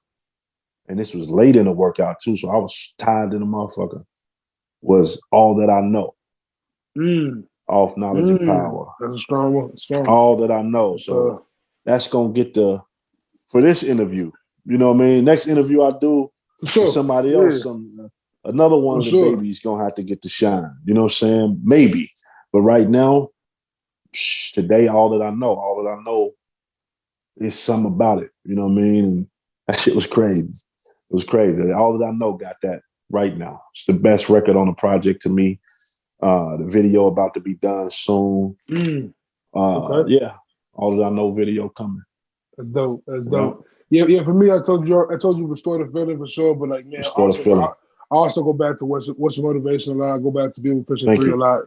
and this was late in the workout too, so I was tired in the motherfucker, was All That I Know, off Knowledge and Power. That's a strong one. Strong. All That I Know. So that's gonna get for this interview. You know what I mean? Next interview I do with somebody else, another one of the babies gonna have to get the shine. You know what I'm saying? Maybe. But right now, today, all that I know is something about it. You know what I mean? And that shit was crazy. It was crazy. All That I Know got that right now. It's the best record on the project to me. The video about to be done soon. Okay. Yeah. All That I Know video coming. That's dope. That's dope. Yeah. For me, I told you restore the feeling for sure. But like, man, I also go back to what's your motivation a lot. I go back to being with Picture 3 a lot.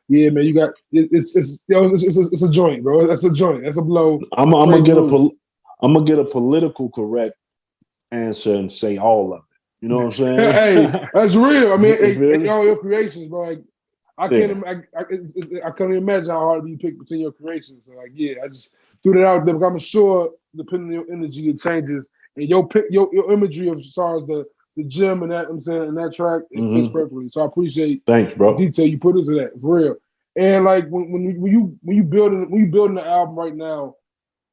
Yeah, man, you got it's a joint, bro. That's a joint. That's a blow. I'm gonna get a political correct answer and say all of it. You know what I'm saying? Hey, that's real. I mean, all your creations, bro. Like, I can't imagine how hard you pick between your creations. So like, yeah, I just threw that out there because I'm sure, depending on your energy, it changes. And your imagery of as far as the gym and that, I'm saying, and that track, it fits perfectly. So I appreciate thanks, bro. the detail you put into that, for real. And like when you building the album right now,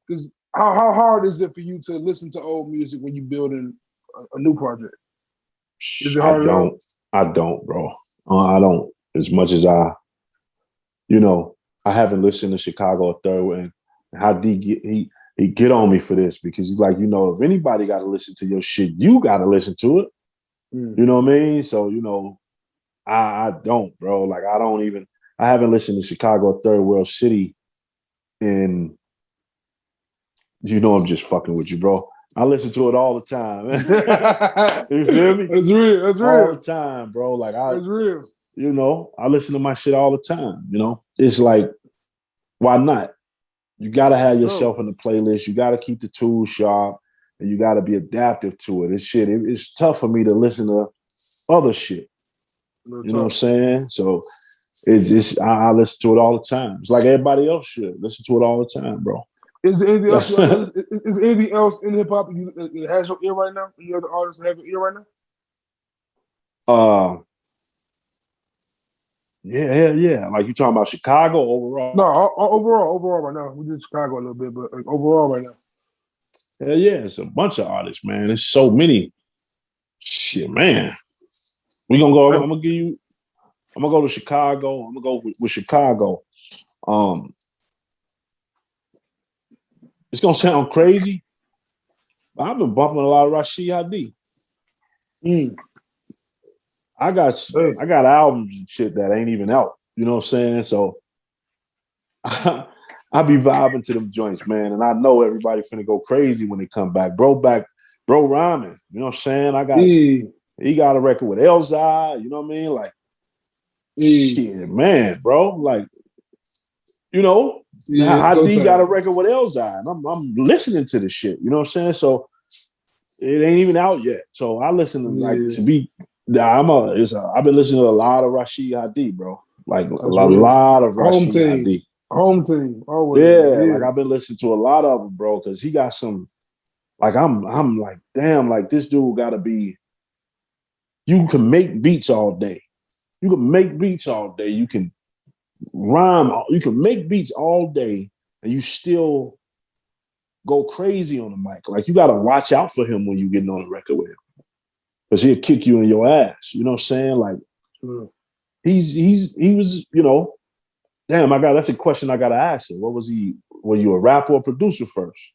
because how hard is it for you to listen to old music when you building a new project? Is it hard? I don't, bro. I don't. As much as I haven't listened to Chicago Third, and how he get on me for this because he's like, if anybody got to listen to your shit, you got to listen to it. You know what I mean? So I don't, bro. Like I haven't listened to Chicago Third World City in. I'm just fucking with you, bro. I listen to it all the time. You feel me? That's real. That's real. All the time, bro. Like that's real. I listen to my shit all the time. It's like, why not? You got to have yourself in the playlist. You got to keep the tools sharp, and you got to be adaptive to it. It's tough for me to listen to other shit. You know what I'm saying? So I listen to it all the time. It's like everybody else should listen to it all the time, bro. Is there anything else? Is anything else in hip hop that has your ear right now? Any other artists that have your ear right now? Yeah. Like you talking about Chicago overall? No, overall right now. We did Chicago a little bit, but like overall right now. Yeah, it's a bunch of artists, man. There's so many. Shit, man. We gonna go. I'm gonna go to Chicago. I'm gonna go with Chicago. It's gonna sound crazy, but I've been bumping a lot of Rashid Hadi. I got albums and shit that ain't even out. You know what I'm saying? So I be vibing to them joints, man. And I know everybody finna go crazy when they come back. Bro rhyming. You know what I'm saying? He got a record with Elzai, you know what I mean? Like shit, man, bro. Like, Hadi got a record with Elzai, and I'm listening to this shit. You know what I'm saying? So it ain't even out yet. So I listen to I've been listening to a lot of Rashid Hadi, bro. Like a lot of Rashid Hadi. Home team, always. Yeah, like I've been listening to a lot of them, bro, because he got some. Like I'm like, damn, like this dude got to be. You can make beats all day. You can make beats all day. You can rhyme. You can make beats all day, and you still go crazy on the mic. Like you got to watch out for him when you getting on the record with him, because he'll kick you in your ass. You know what I'm saying? Like he was, damn. That's a question I got to ask him. What was he? Were you a rapper or producer first?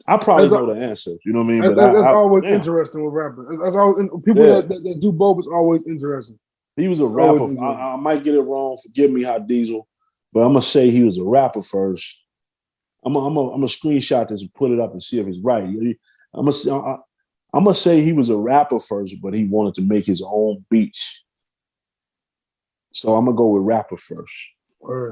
I probably know the answer. You know what I mean? That's always interesting with rappers. That's always people that do both is always interesting. He was a rapper. I might get it wrong. Forgive me, Hot Diesel, but I'm gonna say he was a rapper first, I'm gonna screenshot this and put it up and see if it's right. I'm gonna say he was a rapper first, but he wanted to make his own beats. So I'm gonna go with rapper first.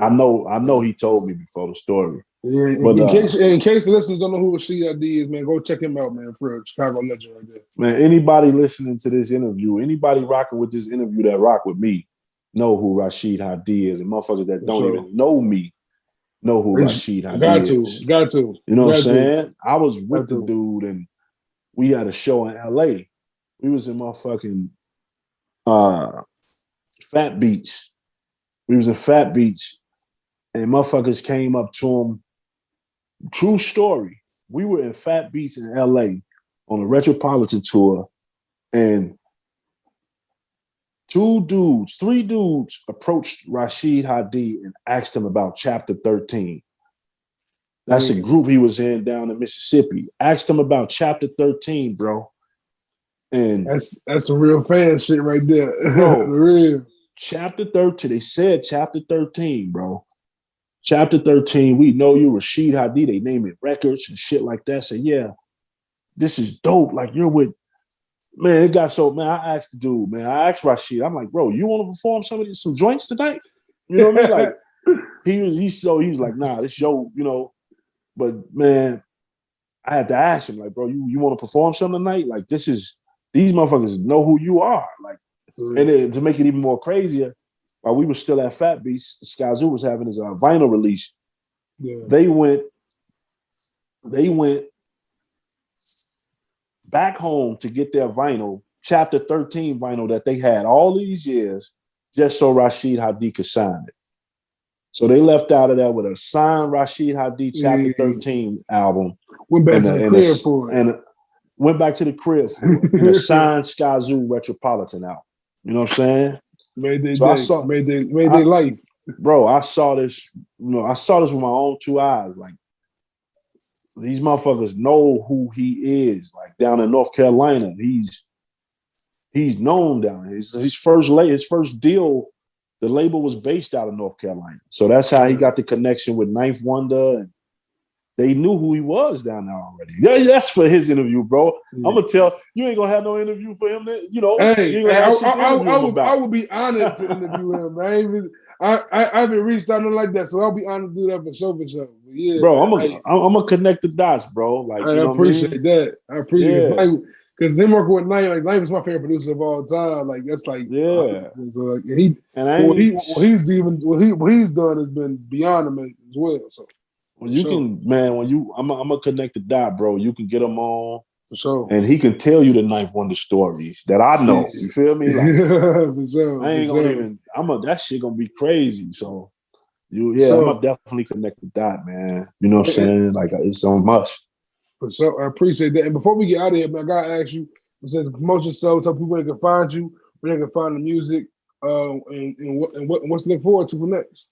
I know he told me before the story. Yeah, but in case the listeners don't know who Rashid Hadi is, man, go check him out, man. For a Chicago legend right there. Man, anybody listening to this interview, anybody rocking with this interview that rock with me, know who Rashid Hadi is, and motherfuckers that don't even know me know who Rashid Hadi is. Got to. You know what I'm saying? I was with the dude, and we had a show in LA. We was in motherfucking Fat Beach. We was in Fat Beach, and motherfuckers came up to him. True story. We were in Fat Beach in LA on a Metropolitan tour, and three dudes approached Rashid Hadi and asked him about Chapter 13. That's a group he was in down in Mississippi. Asked him about Chapter 13, bro. And that's some real fan shit right there. Bro, real. Chapter 13, they said Chapter 13, bro. Chapter 13, we know you Rashid Hadi. They name it records and shit like that. Say, yeah, this is dope. Like, you're with, man, it got so, man, I asked the dude, man, I asked Rashid, I'm like, bro, you want to perform some joints tonight? You know what I mean? Like, he was like, nah, this yo, you know, but man, I had to ask him, like, bro, you want to perform something tonight? Like, these motherfuckers know who you are. Like, and then to make it even more crazier, while we were still at Fat Beast, Skyzoo was having his vinyl release. Yeah. They went back home to get their vinyl, Chapter 13 vinyl that they had all these years, just so Rashid Hadi could sign it. So they left out of there with a signed Rashid Hadi Chapter 13 album. Went back to the crib for it. And went back to the crib for it. And a signed Skyzoo Metropolitan album. You know what I'm saying? Made their life. Bro, I saw this, I saw this with my own two eyes. Like, these motherfuckers know who he is. Like, down in North Carolina, he's known down here. His first deal, the label was based out of North Carolina. So that's how he got the connection with Ninth Wonder, and they knew who he was down there already. Yeah, that's for his interview, bro. Yeah. I'm gonna tell you ain't gonna have no interview for him. I would be honored to interview him, man. I haven't reached out nothing like that, so I'll be honored to do that for sure. Yeah, bro, I'm gonna connect the dots, bro. Like, I appreciate that. I appreciate it. Because him working with Knight, like Knight is my favorite producer of all time. Like, that's like, yeah. So like, what he's done has been beyond him as well. So. I'm gonna connect the dot, bro. You can get him on, for sure, and he can tell you the Ninth Wonder stories that I know. You feel me? Like, for sure. I ain't gonna even. that shit gonna be crazy. So, I'm gonna definitely connect the dot, man. You know what I'm saying? Like, it's so much. For sure, I appreciate that. And before we get out of here, man, I gotta ask you, since promote yourself, tell people where they can find you, where they can find the music, and what's to look forward to for next.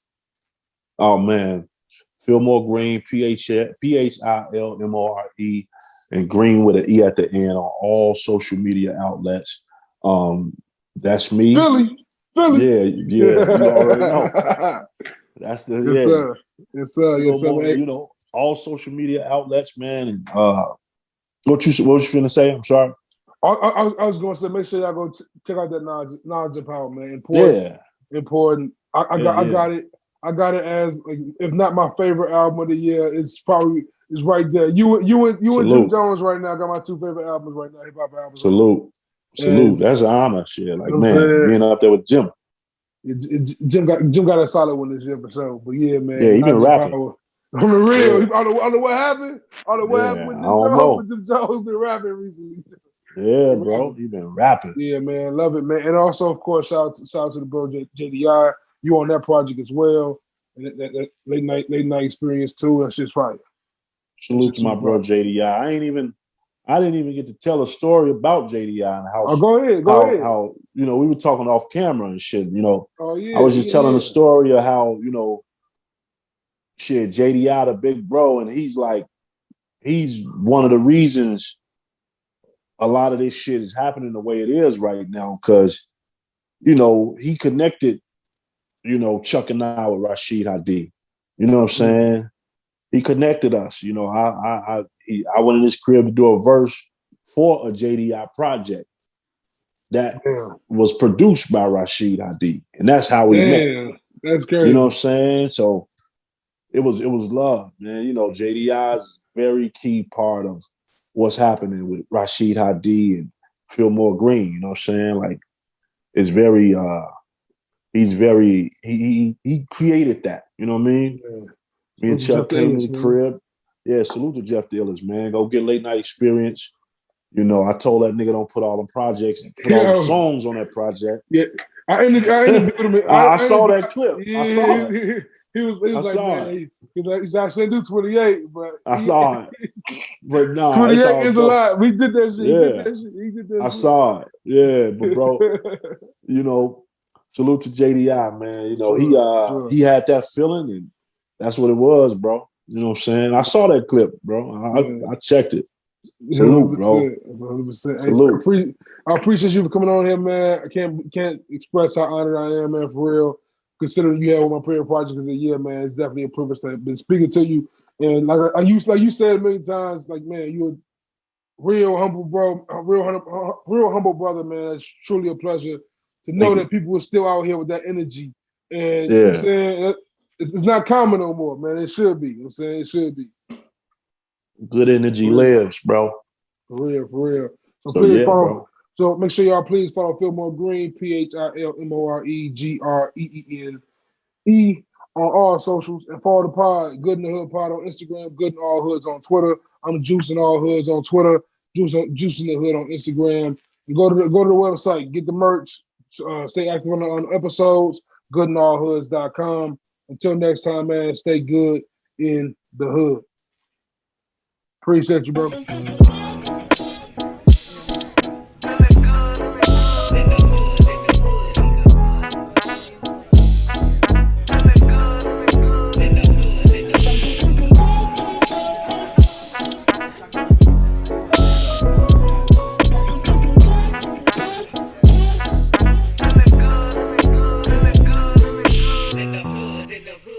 Oh man. Philmore Greene, Philmore, and Green with an E at the end on all social media outlets. That's me. Philly. Yeah, you already know. That's the Yes, sir. You know, all social media outlets, man. And what you finna say? I'm sorry. I was going to say, make sure y'all go check out that knowledge and power, man. Important. I got it. I got it as, like, if not my favorite album of the year, it's right there. You and Jim Jones right now got my two favorite albums right now, hip hop albums. Salute. That's an honor, shit. Like, man, being up there with Jim. Jim got a solid one this year for sure. But yeah, man. Yeah, he been rapping. On the real, I don't know what happened. I don't know what happened with Jim Jones, but Jim Jones been rapping recently. Yeah, bro, he been rapping. Yeah, man, love it, man. And also, of course, shout out to the bro JDI. You on that project as well. And that late night experience too. That's just fire. Salute to my bro JDI. I didn't even get to tell a story about JDI and how. Oh, go ahead. How we were talking off camera and shit. Oh yeah. I was just telling a story of how shit, JDI the big bro, and he's one of the reasons a lot of this shit is happening the way it is right now, because he connected Chuck and I with Rashid Hadi. You know what I'm saying? he connected us. You know, I went in his crib to do a verse for a JDI project that Damn. was produced by Rashid Hadi, and that's how we met. Damn. That's You know what crazy. I'm saying? So it was love, man. You know, JDI is a very key part of what's happening with Rashid Hadi and Philmore Greene. You know what I'm saying? Like, it's very he's very he created that. You know what I mean? Yeah. Me and Salute to Jeff Chuck the came in English, the man. crib. Yeah, salute to Jeff Dillis, man. Go get late night experience. You know, I told that nigga don't put all the projects, put all the Yeah. songs on that project. Yeah. I interviewed him. I saw that clip. I saw it. Yeah, he I was like, saw man, it. he's actually do 28, but I saw it. But nah, it's 28 all is a dope. lot. We did that shit. He did Yeah, that shit. He did that I shit. saw it. Yeah, but bro, you know, salute to JDI, man. You know, Sure. he had that feeling, and that's what it was, bro. You know what I'm saying? I saw that clip, bro. I checked it. Salute, bro. 100%. 100%. Hey, Salute. I appreciate you for coming on here, man. I can't express how honored I am, man, for real. Considering you had one of my prayer projects of the year, man, it's definitely a privilege to have been speaking to you. And like you said a million times, like, man, you're a real humble bro, real humble brother, man. It's truly a pleasure to know Thank you. that people are still out here with that energy. And you know what I'm Yeah. saying? It's not common no more, man. It should be. You know what I'm saying? It should be. Good energy For real. lives, bro. For real, for real. So So please yeah, follow. bro. So make sure y'all please follow Philmore Greene, PhilmoreGreene on all socials, and follow the pod, Good in the Hood Pod on Instagram, Good in All Hoods on Twitter. I'm Juicing All Hoods on Twitter, Juicing the Hood on Instagram. And go to the website, get the merch, stay active on the episodes, goodinallhoods.com. Until next time, man, stay good in the hood. Appreciate you, bro. In the hood.